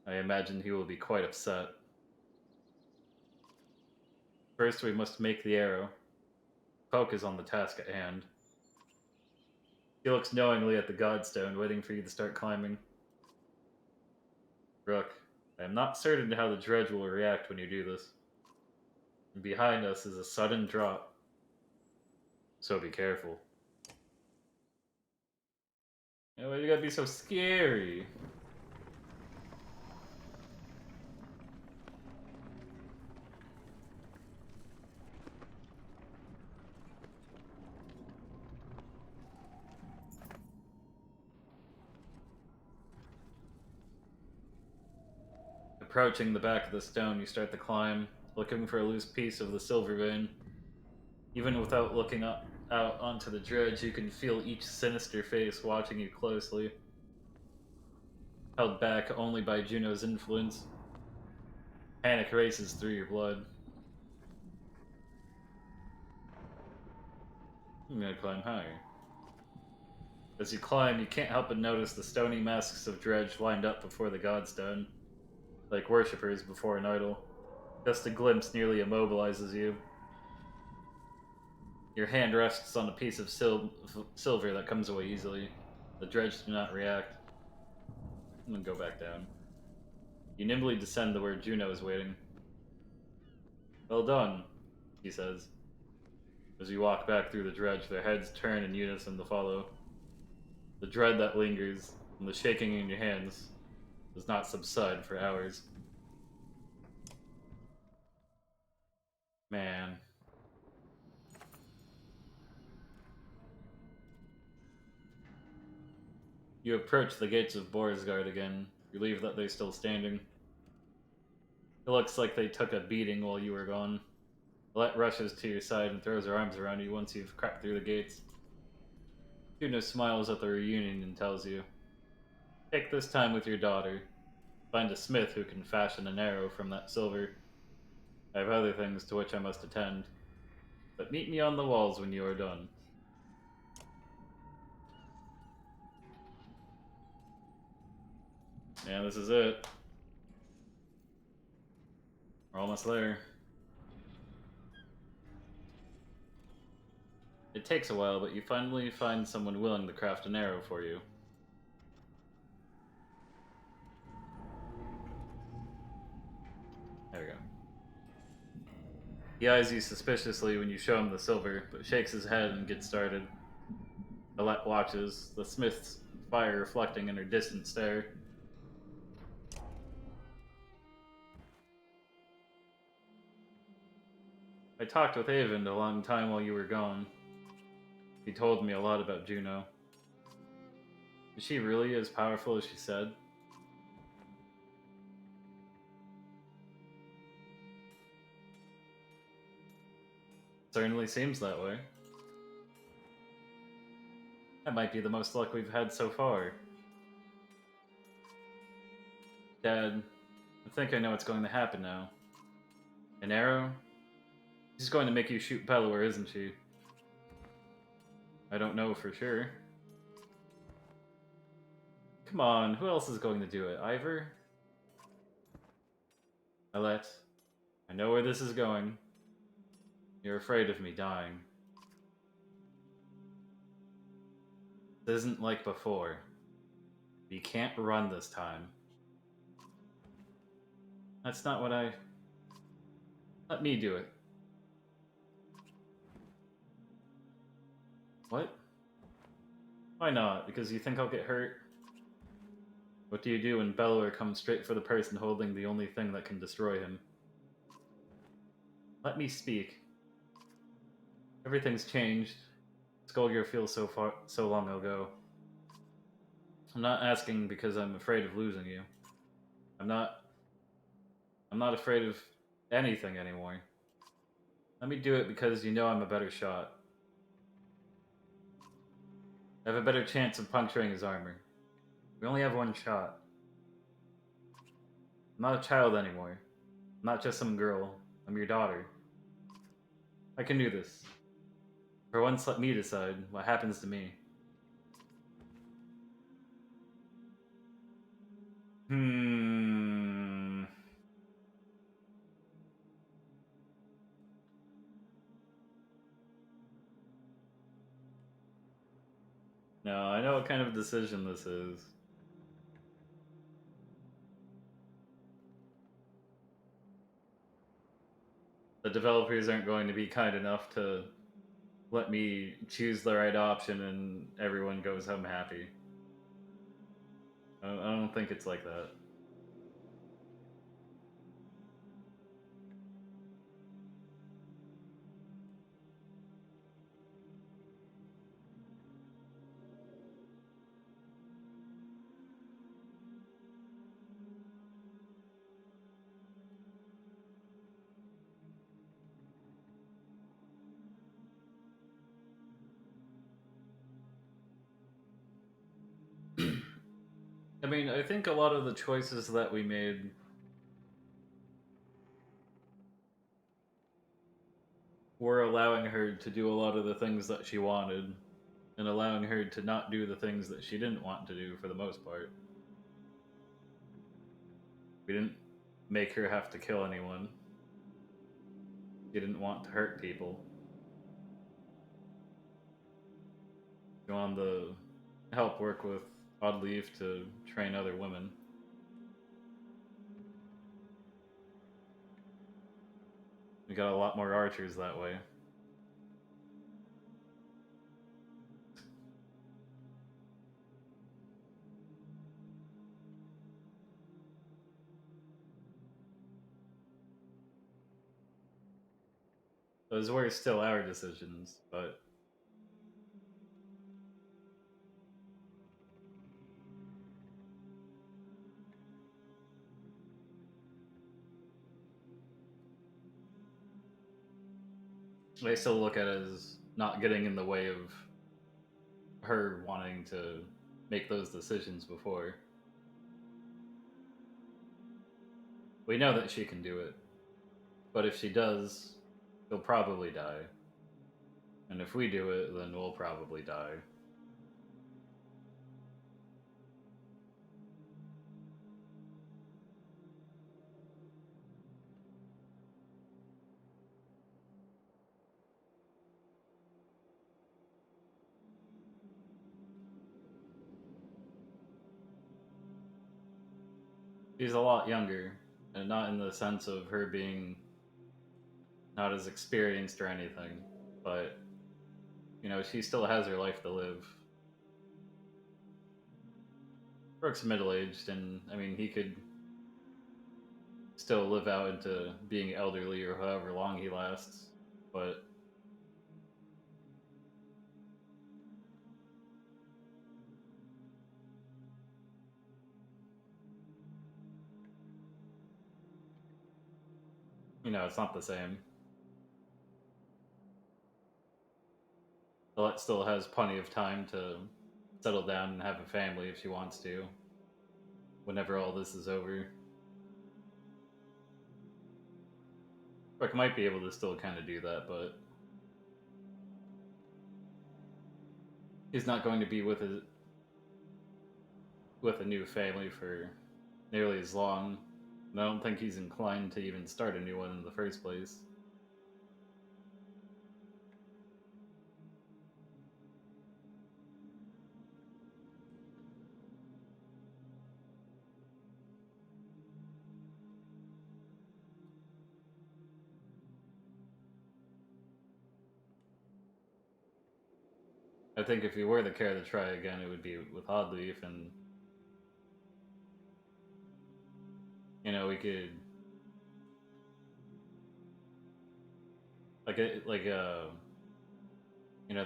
I imagine he will be quite upset. First, we must make the arrow. Focus on the task at hand. He looks knowingly at the Godstone, waiting for you to start climbing. Rook, I am not certain how the dredge will react when you do this. And behind us is a sudden drop. So be careful. Why you gotta be so scary? Approaching the back of the stone, you start to climb, looking for a loose piece of the silver vein. Even without looking out onto the dredge, you can feel each sinister face watching you closely. Held back only by Juno's influence. Panic races through your blood. I'm gonna climb higher. As you climb, you can't help but notice the stony masks of dredge lined up before the Godstone, like worshippers before an idol. Just a glimpse nearly immobilizes you. Your hand rests on a piece of silver that comes away easily. The dredge do not react. And then go back down. You nimbly descend to where Juno is waiting. Well done, he says. As you walk back through the dredge, their heads turn in unison to follow. The dread that lingers, and the shaking in your hands, does not subside for hours. Man. You approach the gates of Borisgard again, relieved that they're still standing. It looks like they took a beating while you were gone. Alette rushes to your side and throws her arms around you once you've cracked through the gates. Juno smiles at the reunion and tells you, take this time with your daughter. Find a smith who can fashion an arrow from that silver. I have other things to which I must attend. But meet me on the walls when you are done. Yeah, this is it. We're almost there. It takes a while, but you finally find someone willing to craft an arrow for you. There we go. He eyes you suspiciously when you show him the silver, but shakes his head and gets started. Alette watches, the smith's fire reflecting in her distant stare. I talked with Avon a long time while you were gone. He told me a lot about Juno. Is she really as powerful as she said? Certainly seems that way. That might be the most luck we've had so far. Dad, I think I know what's going to happen now. An arrow? She's going to make you shoot Bellower, isn't she? I don't know for sure. Come on, who else is going to do it? Ivor? Alette, I know where this is going. You're afraid of me dying. This isn't like before. You can't run this time. That's not what I... Let me do it. What? Why not? Because you think I'll get hurt? What do you do when Bellower comes straight for the person holding the only thing that can destroy him? Let me speak. Everything's changed. Skullgear feels so long ago. I'm not asking because I'm afraid of losing you. I'm not afraid of anything anymore. Let me do it because you know I'm a better shot. I have a better chance of puncturing his armor. We only have one shot. I'm not a child anymore. I'm not just some girl. I'm your daughter. I can do this. For once, let me decide what happens to me. No, I know what kind of decision this is. The developers aren't going to be kind enough to let me choose the right option and everyone goes home happy. I don't think it's like that. I mean, I think a lot of the choices that we made were allowing her to do a lot of the things that she wanted and allowing her to not do the things that she didn't want to do for the most part. We didn't make her have to kill anyone. She didn't want to hurt people. She wanted to help work with Oddleaf to train other women. We got a lot more archers that way. Those were still our decisions, but I still look at it as not getting in the way of her wanting to make those decisions before. We know that she can do it, but if she does, she'll probably die. And if we do it, then we'll probably die. She's a lot younger, and not in the sense of her being not as experienced or anything, but she still has her life to live. Brooke's middle-aged, and I mean, he could still live out into being elderly or however long he lasts, but it's not the same. Colette still has plenty of time to settle down and have a family if she wants to, whenever all this is over. Brooke might be able to still kind of do that, but he's not going to be with a new family for nearly as long, and I don't think he's inclined to even start a new one in the first place. I think if he were to care to try again, it would be with Oddleaf, and we could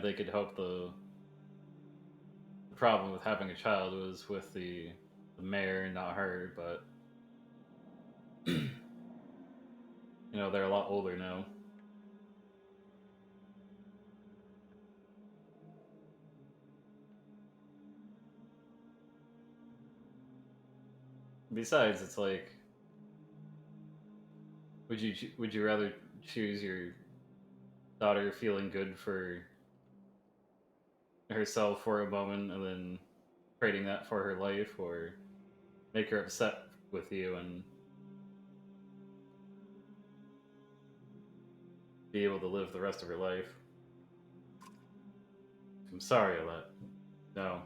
they could hope the problem with having a child was with the mayor and not her, but they're a lot older now. Besides, it's like, would you rather choose your daughter feeling good for herself for a moment and then trading that for her life, or make her upset with you and be able to live the rest of her life? I'm sorry, Alette. No.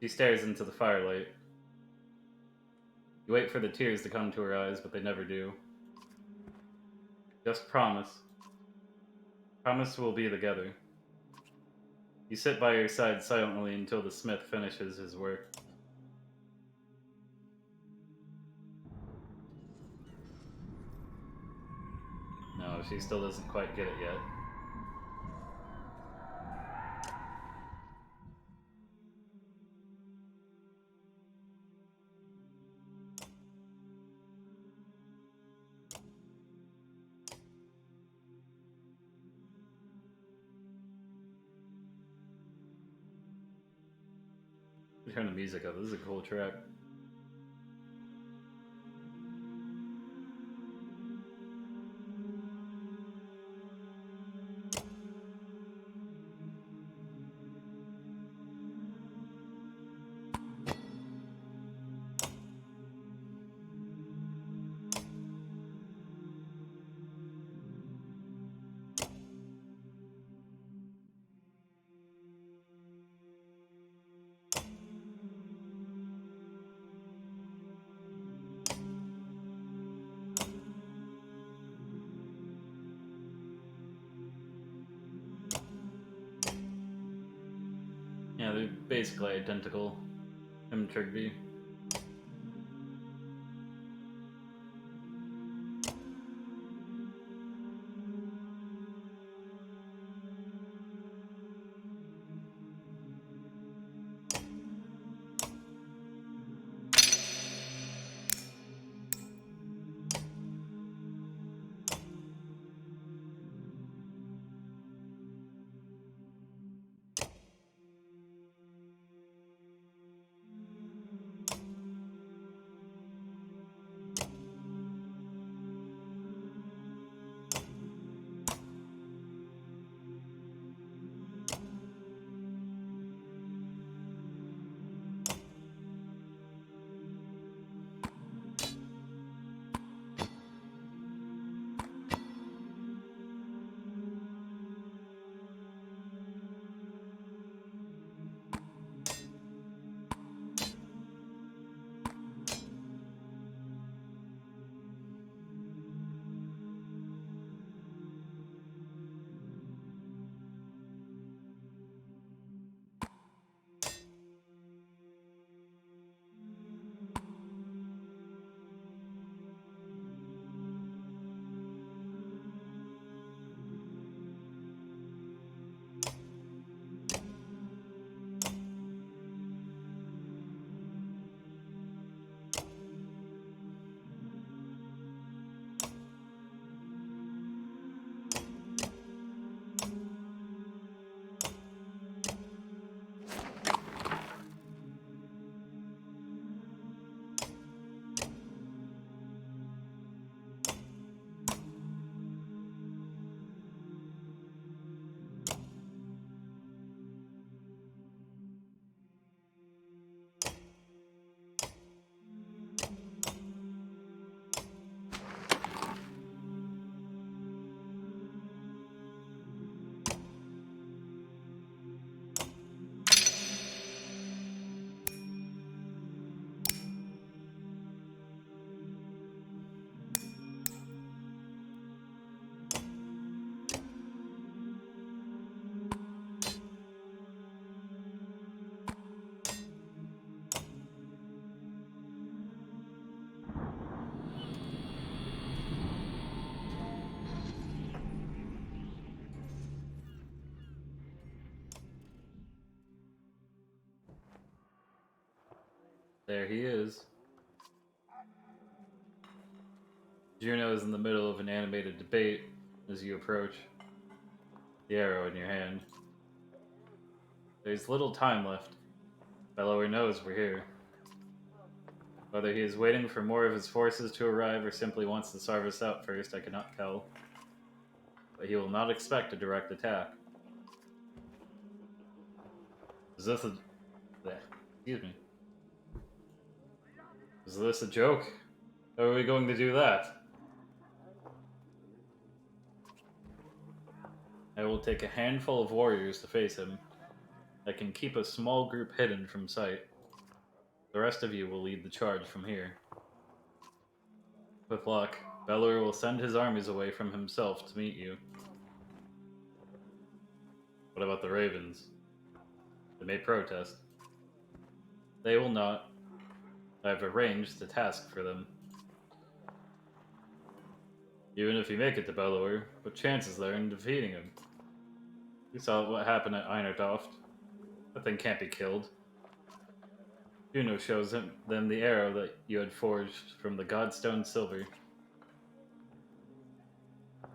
She stares into the firelight. You wait for the tears to come to her eyes, but they never do. Just promise. Promise we'll be together. You sit by her side silently until the smith finishes his work. No, she still doesn't quite get it yet. Turn the music up. This is a cool track. Yeah, they're basically identical. Him and Trigby. There he is. Juno is in the middle of an animated debate as you approach, the arrow in your hand. There's little time left. Bellower knows we're here. Whether he is waiting for more of his forces to arrive or simply wants to starve us out first, I cannot tell. But he will not expect a direct attack. Is this a... Excuse me. Is this a joke? How are we going to do that? I will take a handful of warriors to face him. I can keep a small group hidden from sight. The rest of you will lead the charge from here. With luck, Bellower will send his armies away from himself to meet you. What about the Ravens? They may protest. They will not. I have arranged a task for them. Even if you make it to Bellower, what chance is there in defeating him? You saw what happened at Einertoft. That thing can't be killed. Juno shows them the arrow that you had forged from the Godstone Silver.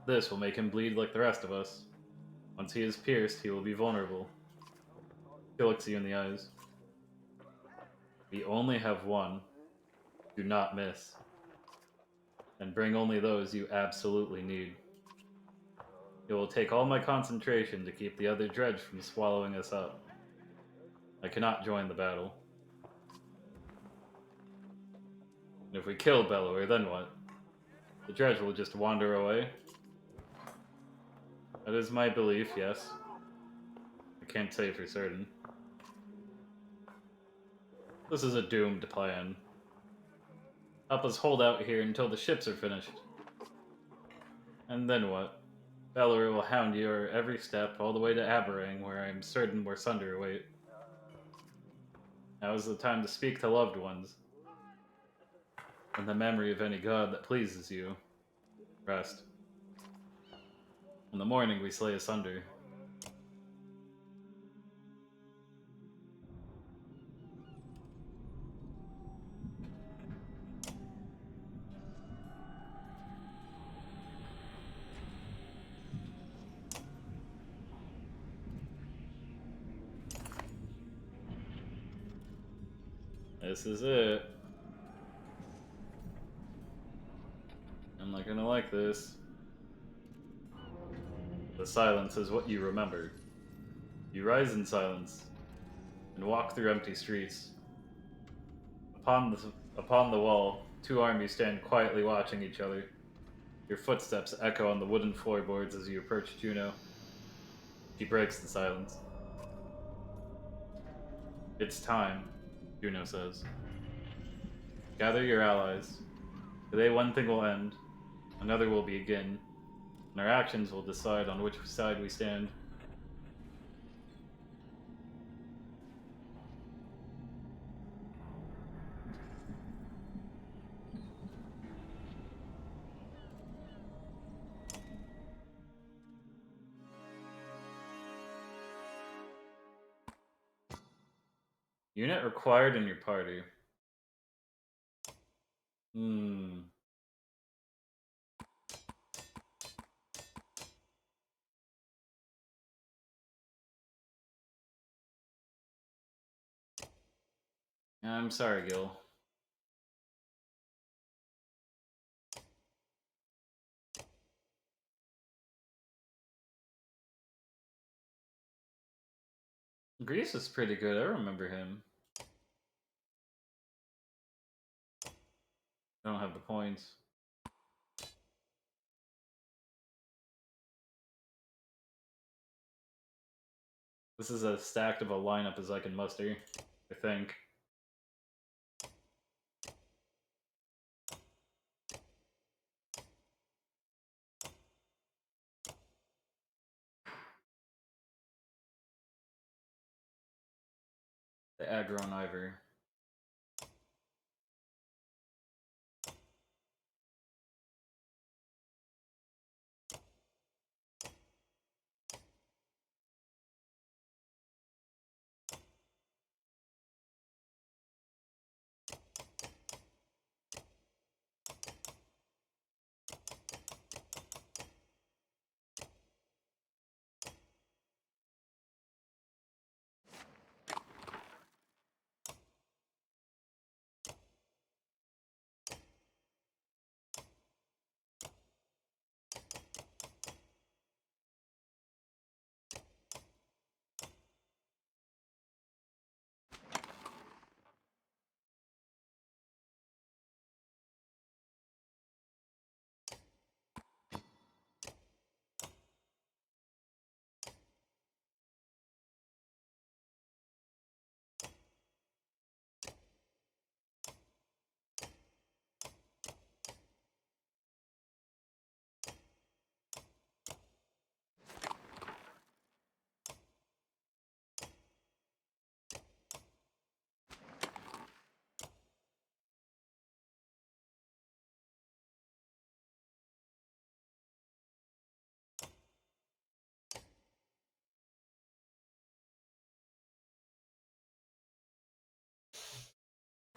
This will make him bleed like the rest of us. Once he is pierced, he will be vulnerable. He looks you in the eyes. We only have one. Do not miss. And bring only those you absolutely need. It will take all my concentration to keep the other dredge from swallowing us up. I cannot join the battle. And if we kill Bellower, then what? The dredge will just wander away? That is my belief, yes. I can't say for certain. This is a doomed plan. Help us hold out here until the ships are finished. And then what? Bellower will hound your every step all the way to Aberrang, where I am certain more Sunder await. Now is the time to speak to loved ones. In the memory of any god that pleases you. Rest. In the morning we slay asunder. This is it. I'm not gonna like this. The silence is what you remember. You rise in silence and walk through empty streets. Upon the wall, two armies stand quietly watching each other. Your footsteps echo on the wooden floorboards as you approach Juno. She breaks the silence. It's time, Juno says. Gather your allies. Today one thing will end, another will begin, and our actions will decide on which side we stand. Unit required in your party. I'm sorry, Gil. Grease is pretty good, I remember him. I don't have the points. This is as stacked of a lineup as I can muster, I think. The aggro on Ivor.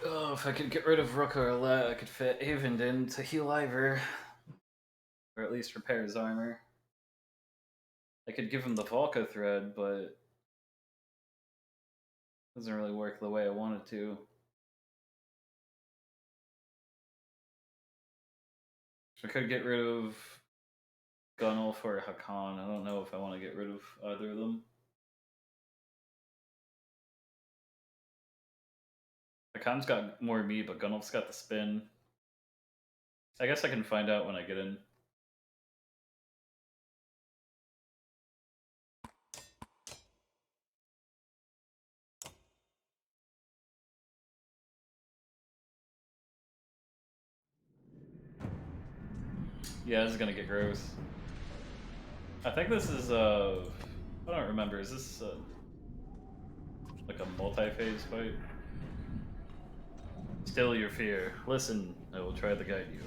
Oh, if I could get rid of Rook or Alette, I could fit Avend in to heal Ivor. Or at least repair his armor. I could give him the Valka thread, but it doesn't really work the way I want it to. I could get rid of Gunnulf or Hakan. I don't know if I want to get rid of either of them. Hakan's got more meat, but Gunnulf's got the spin. I guess I can find out when I get in. Yeah, this is gonna get gross. I think this is I don't remember. Is this like a multi-phase fight? Still your fear. Listen, I will try to guide you.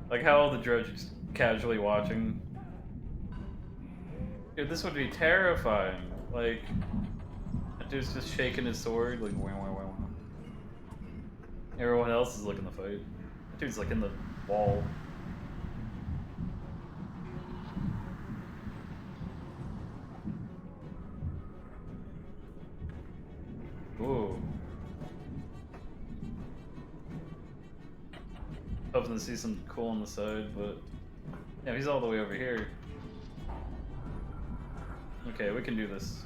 Like how all the drones casually watching. Dude, this would be terrifying. Like, that dude's just shaking his sword, like, wah, wah, wah, wah. Everyone else is looking to fight. That dude's like in the wall. Ooh. Hoping to see something cool on the side, but yeah, he's all the way over here. Okay, we can do this.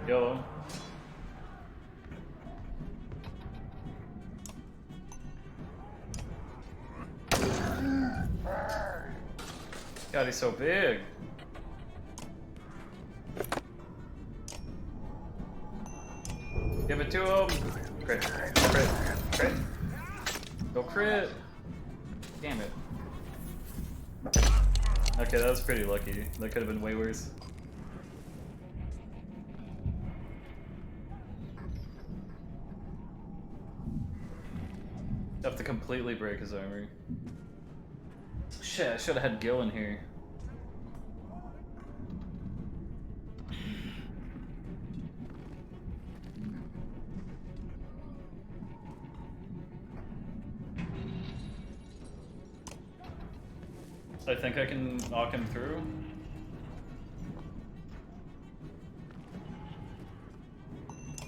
Yellow. God, he's so big. Give it to him. Crit. Crit. Crit. Go crit. Damn it. Okay, that was pretty lucky. That could have been way worse. Have to completely break his armor. Shit, I should have had Gil in here. I think I can knock him through.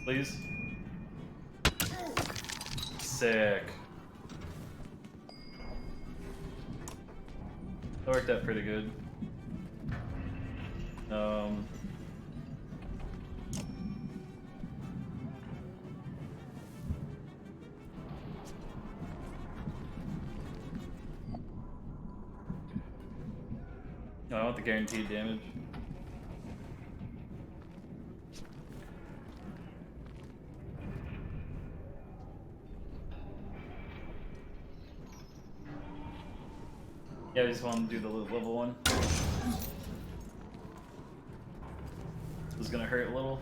Please. Sick. That worked out pretty good. No, I want the guaranteed damage. Yeah, I just want to do the level one. This is gonna hurt a little.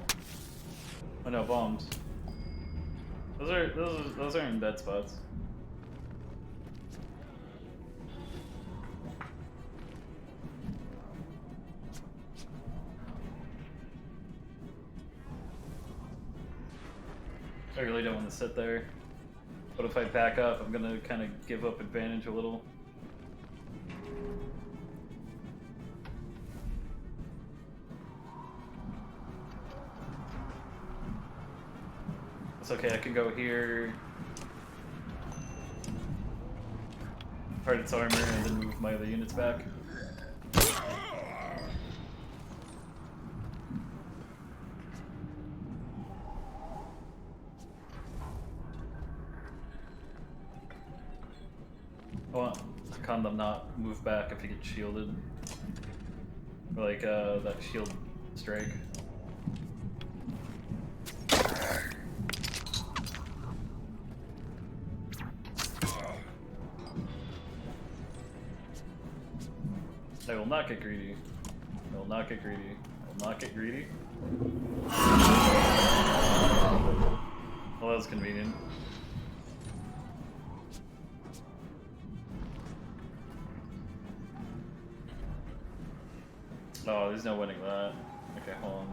Oh no, bombs. Those aren't dead spots. I really don't want to sit there. But if I back up, I'm gonna kind of give up advantage a little. It's okay, I can go here. Part its armor and then move my other units back. I want Condom not move back if he gets shielded. Or like that shield strike. I will not get greedy. I will not get greedy. I will not get greedy. Well, that was convenient. Oh, there's no winning that. Okay, hold on.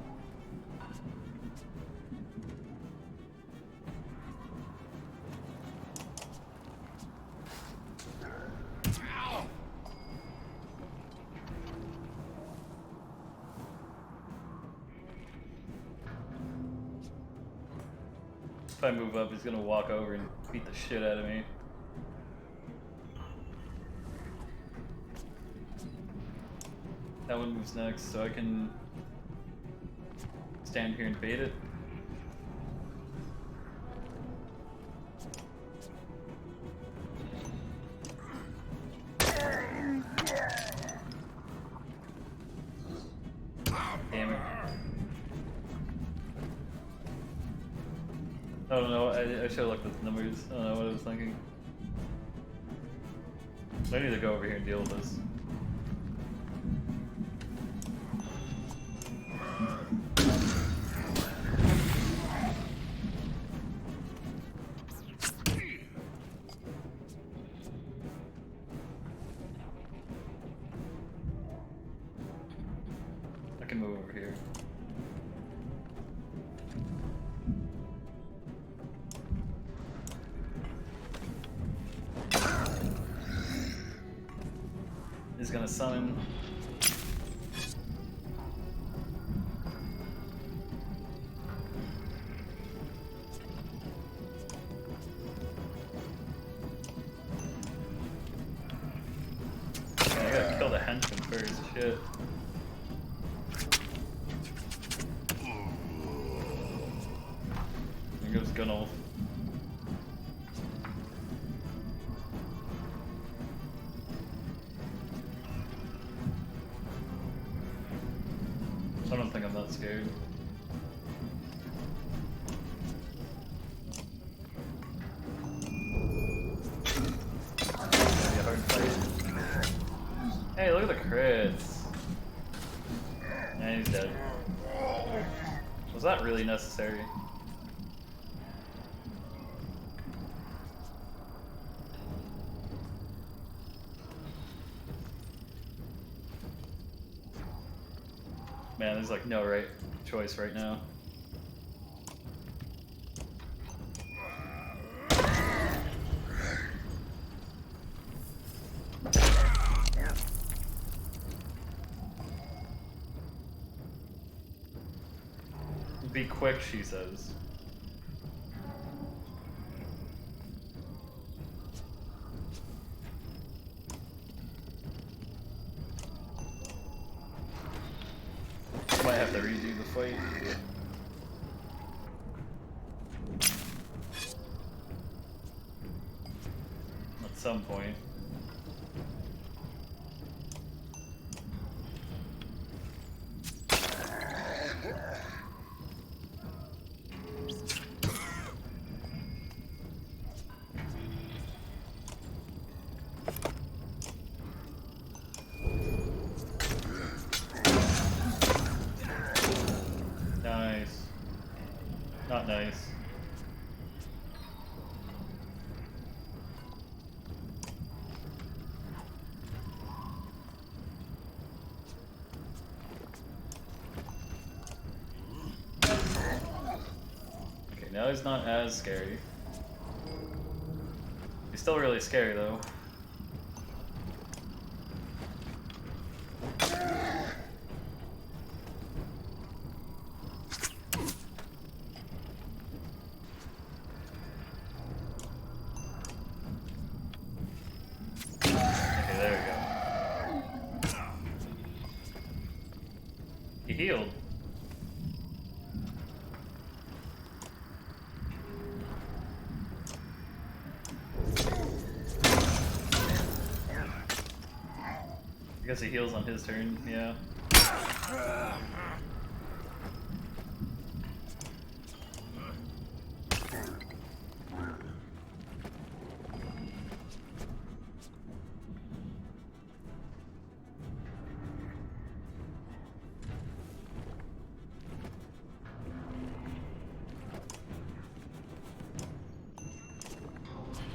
If I move up, he's gonna walk over and beat the shit out of me. That one moves next, so I can stand here and bait it. Damn it. I don't know, I should have looked at the numbers. I don't know what I was thinking. I need to go over here and deal with this. I can move over here. He's gonna summon. I gotta kill the henchman first, shit. There goes Gunnulf. I don't think I'm that scared. It's gonna be a hard fight. Hey, look at the crits. And he's dead. Was that really necessary? Man, there's like no right choice right now. Be quick, she says. Might have to redo the fight. At some point. Nice. Not nice. Okay, now he's not as scary. He's still really scary though. He healed. I guess he heals on his turn, yeah.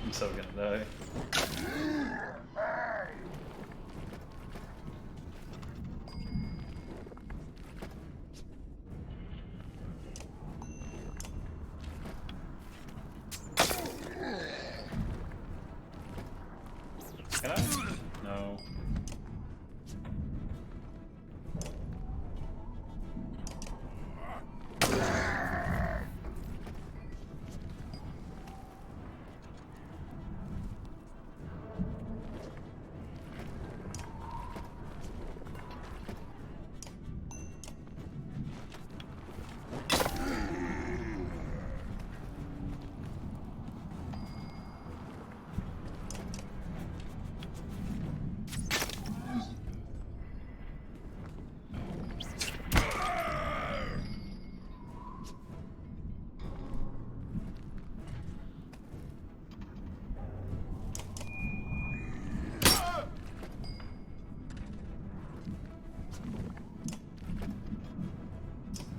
I'm so gonna die. Can I? No.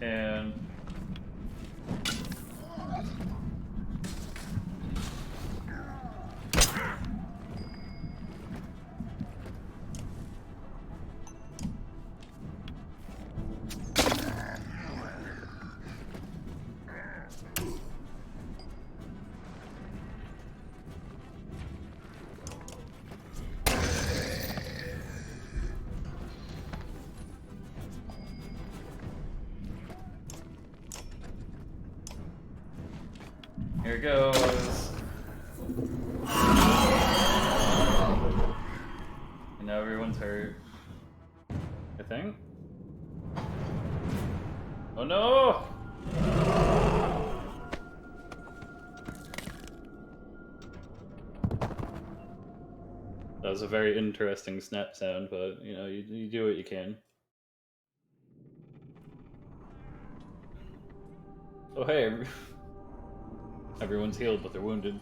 And here goes. And now everyone's hurt. I think. Oh no! That was a very interesting snap sound, but you know, you do what you can. Oh hey, everyone's healed, but they're wounded.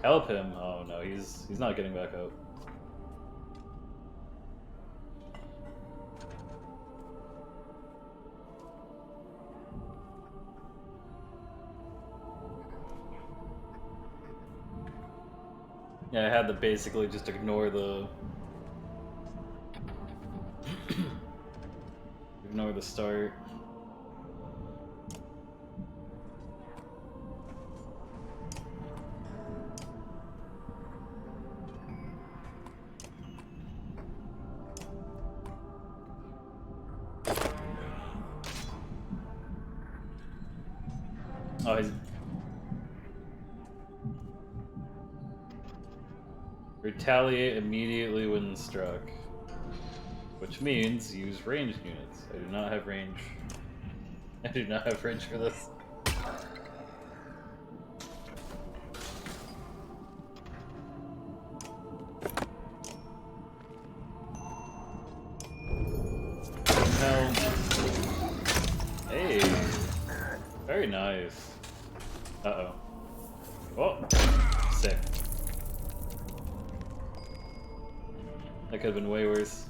Help him! Oh no, he's not getting back up. Yeah, I had to basically just ignore the ignore the start. Oh, he's... Retaliate immediately when struck. Which means use ranged units. I do not have range. I do not have range for this. No. Hey. Very nice. Uh-oh. Oh. Sick. That could have been way worse.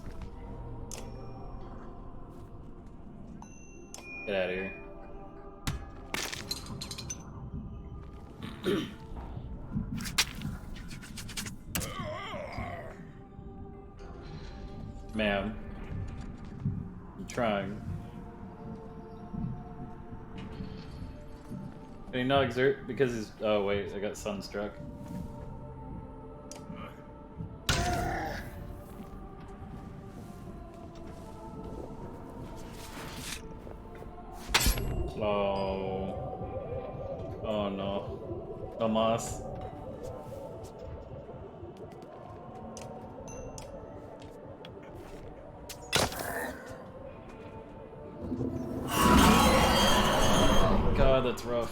Get out of here. Ma'am. I'm trying. Can he not exert because he's... Oh wait, I got sunstruck. Oh. Oh no. Tomas. God, that's rough.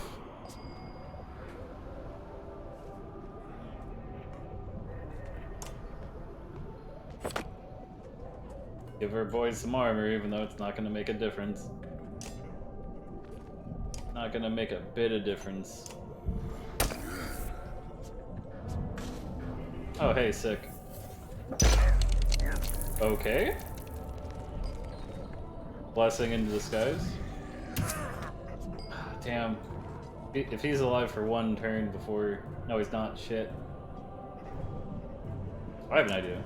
Give our boys some armor, even though it's not gonna make a difference. Not gonna make a bit of difference. Oh, hey, sick. Okay. Blessing in disguise. Damn. If he's alive for one turn before... No, he's not. Shit. I have an idea.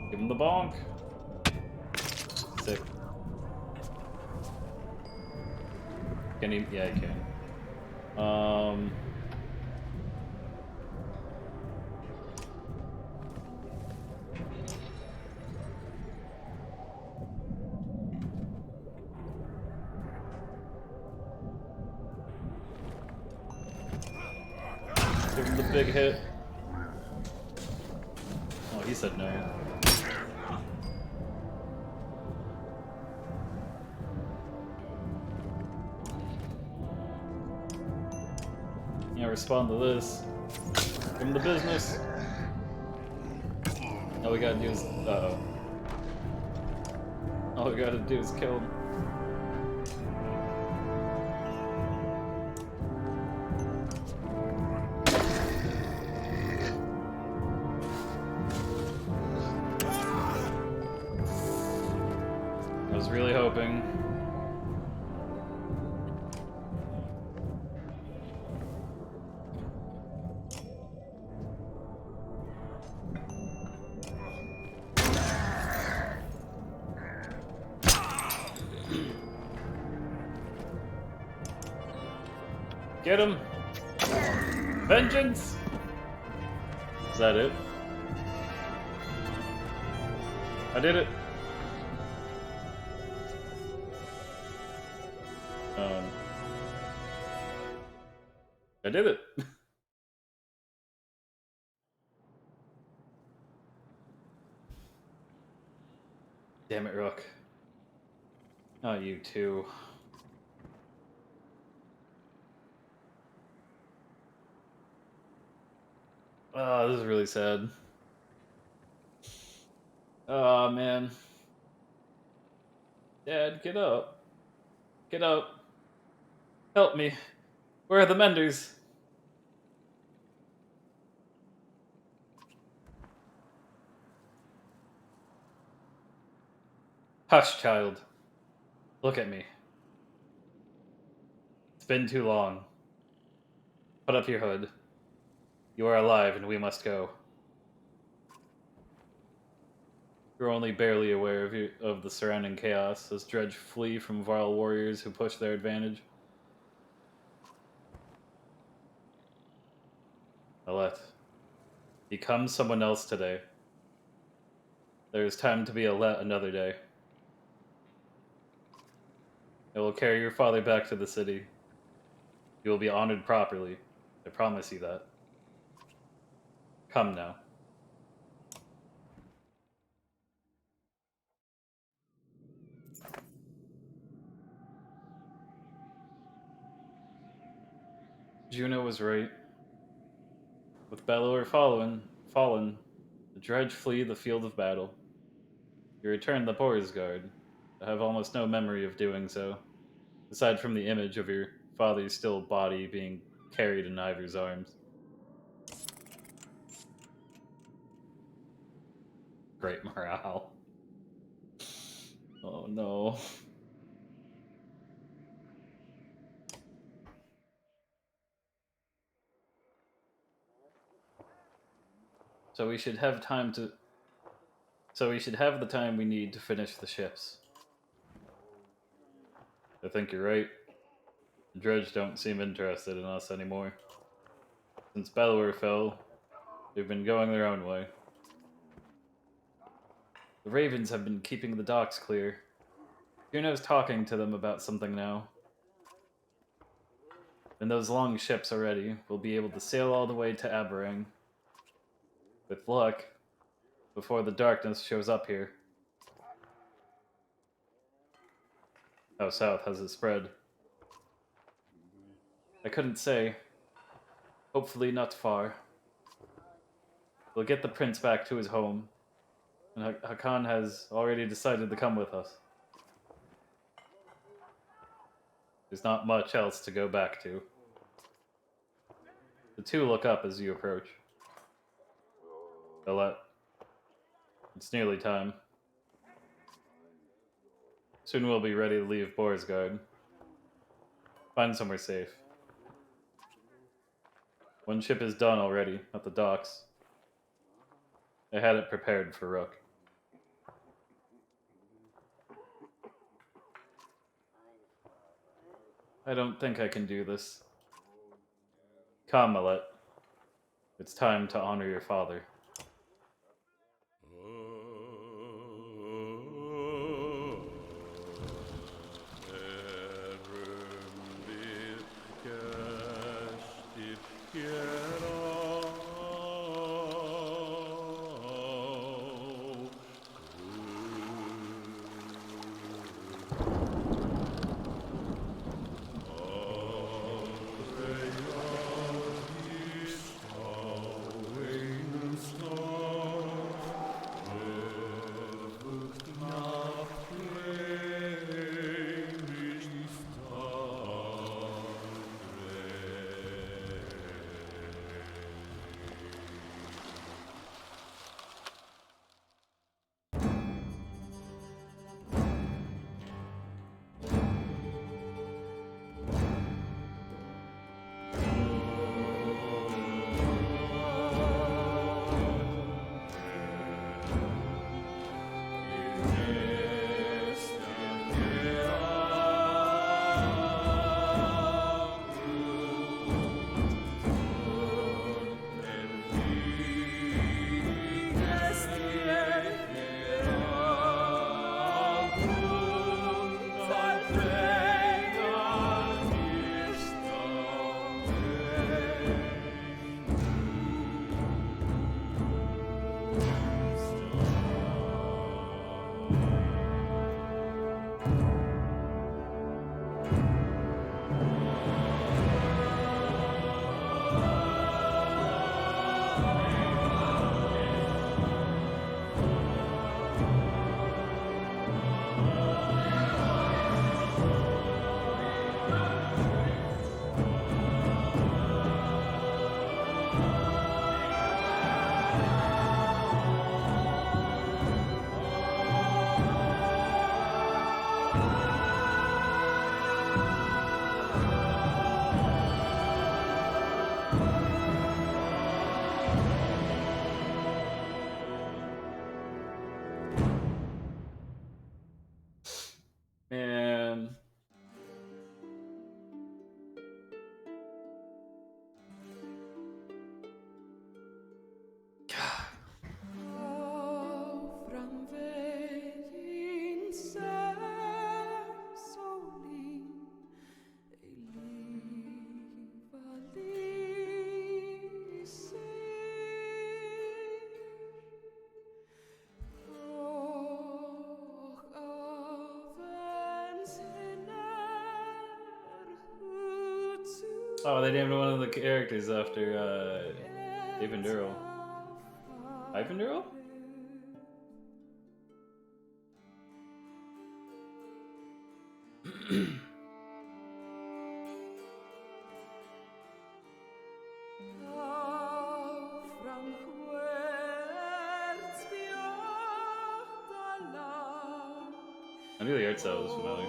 Give him the bonk. Sick. Can he? Yeah, he can. Give him the big hit. Oh, he said no. Yeah, respond to this. Give him the business. All we gotta do is... Uh-oh. All we gotta do is kill him. I was really hoping. Get him! Vengeance! Is that it? I did it! I did it! Damn it, Rook. Not you too. Oh, this is really sad. Oh, man. Dad, get up. Get up. Help me. Where are the menders? Hush, child. Look at me. It's been too long. Put up your hood. You are alive, and we must go. You're only barely aware of the surrounding chaos as Dredge flee from vile warriors who push their advantage. Alette, become someone else today. There is time to be Alette another day. I will carry your father back to the city. You will be honored properly. I promise you that. Come now. Juno was right. With Bellower fallen, the Dredge flee the field of battle. You return the Borsgard. I have almost no memory of doing so, aside from the image of your father's still body being carried in Ivor's arms. Great morale. Oh no. So we should have the time we need to finish the ships. I think you're right. The Dredge don't seem interested in us anymore. Since Bellower fell, they've been going their own way. The Ravens have been keeping the docks clear. Juno's talking to them about something now. When those long ships are ready, we'll be able to sail all the way to Aberrang. With luck, before the darkness shows up here. How south has it spread? I couldn't say. Hopefully not far. We'll get the prince back to his home, and Hakan has already decided to come with us. There's not much else to go back to. The two look up as you approach. Colette, it's nearly time. Soon we'll be ready to leave Borisgard. Find somewhere safe. One ship is done already, at the docks. I had it prepared for Rook. I don't think I can do this. Come, Millet. It's time to honor your father. Man. Oh, they named one of the characters after Eyvinduril. Eyvinduril? I knew the art style was familiar.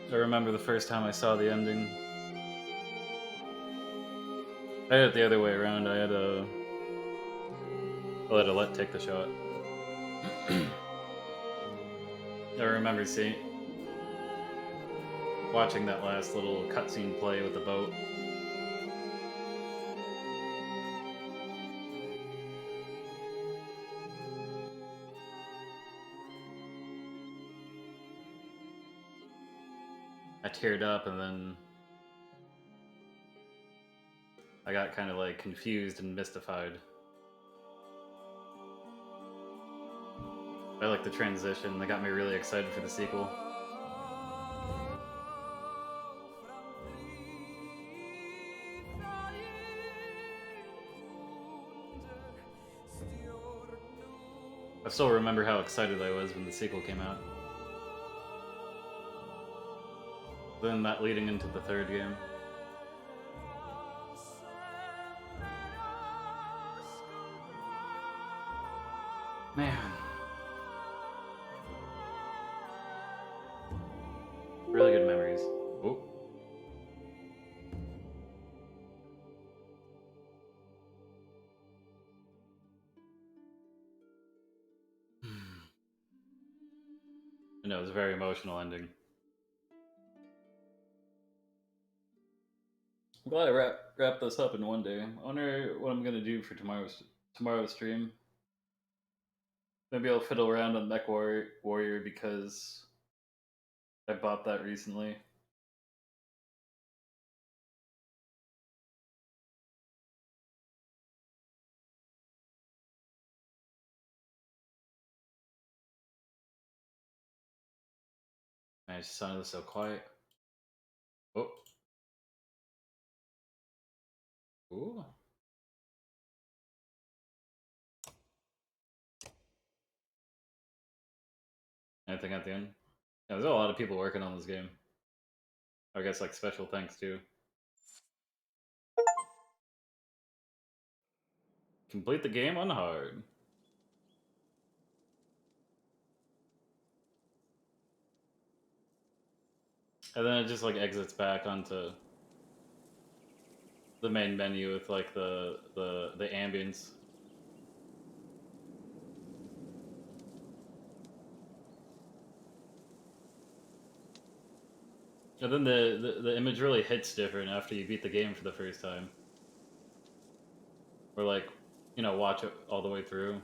I remember the first time I saw the ending. I had it the other way around. I let Alette take the shot. I remember watching that last little cutscene play with the boat. I teared up, and then I got kind of like confused and mystified. I like the transition. That got me really excited for the sequel. I still remember how excited I was when the sequel came out. Then that leading into the third game. Man. Really good memories. Oh. I know, it was a very emotional ending. I'm glad I wrapped this up in one day. I wonder what I'm gonna do for tomorrow's stream. Maybe I'll fiddle around on Mech Warrior because I bought that recently. Man, it just sounded so quiet. Oh. Ooh. Anything at the end? Yeah, there's a lot of people working on this game. I guess like special thanks too. Complete the game on hard. And then it just like exits back onto the main menu with like the ambience. And then the image really hits different after you beat the game for the first time. Or like, you know, watch it all the way through.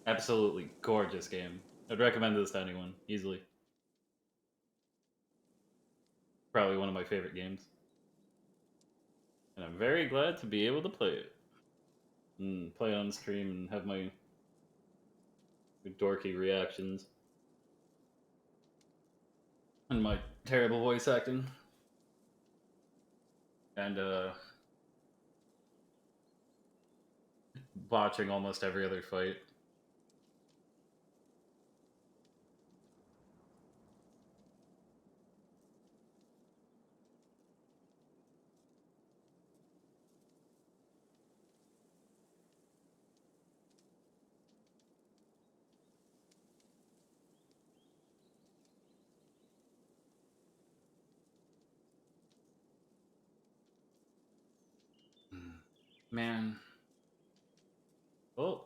Absolutely gorgeous game. I'd recommend this to anyone, easily. Probably one of my favorite games. And I'm very glad to be able to play it. And play it on stream and have my dorky reactions. And my terrible voice acting. And watching almost every other fight. Man. Well,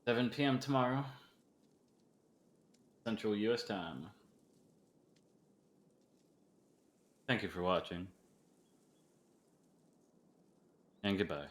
7 p.m. tomorrow, Central US time. Thank you for watching. And goodbye.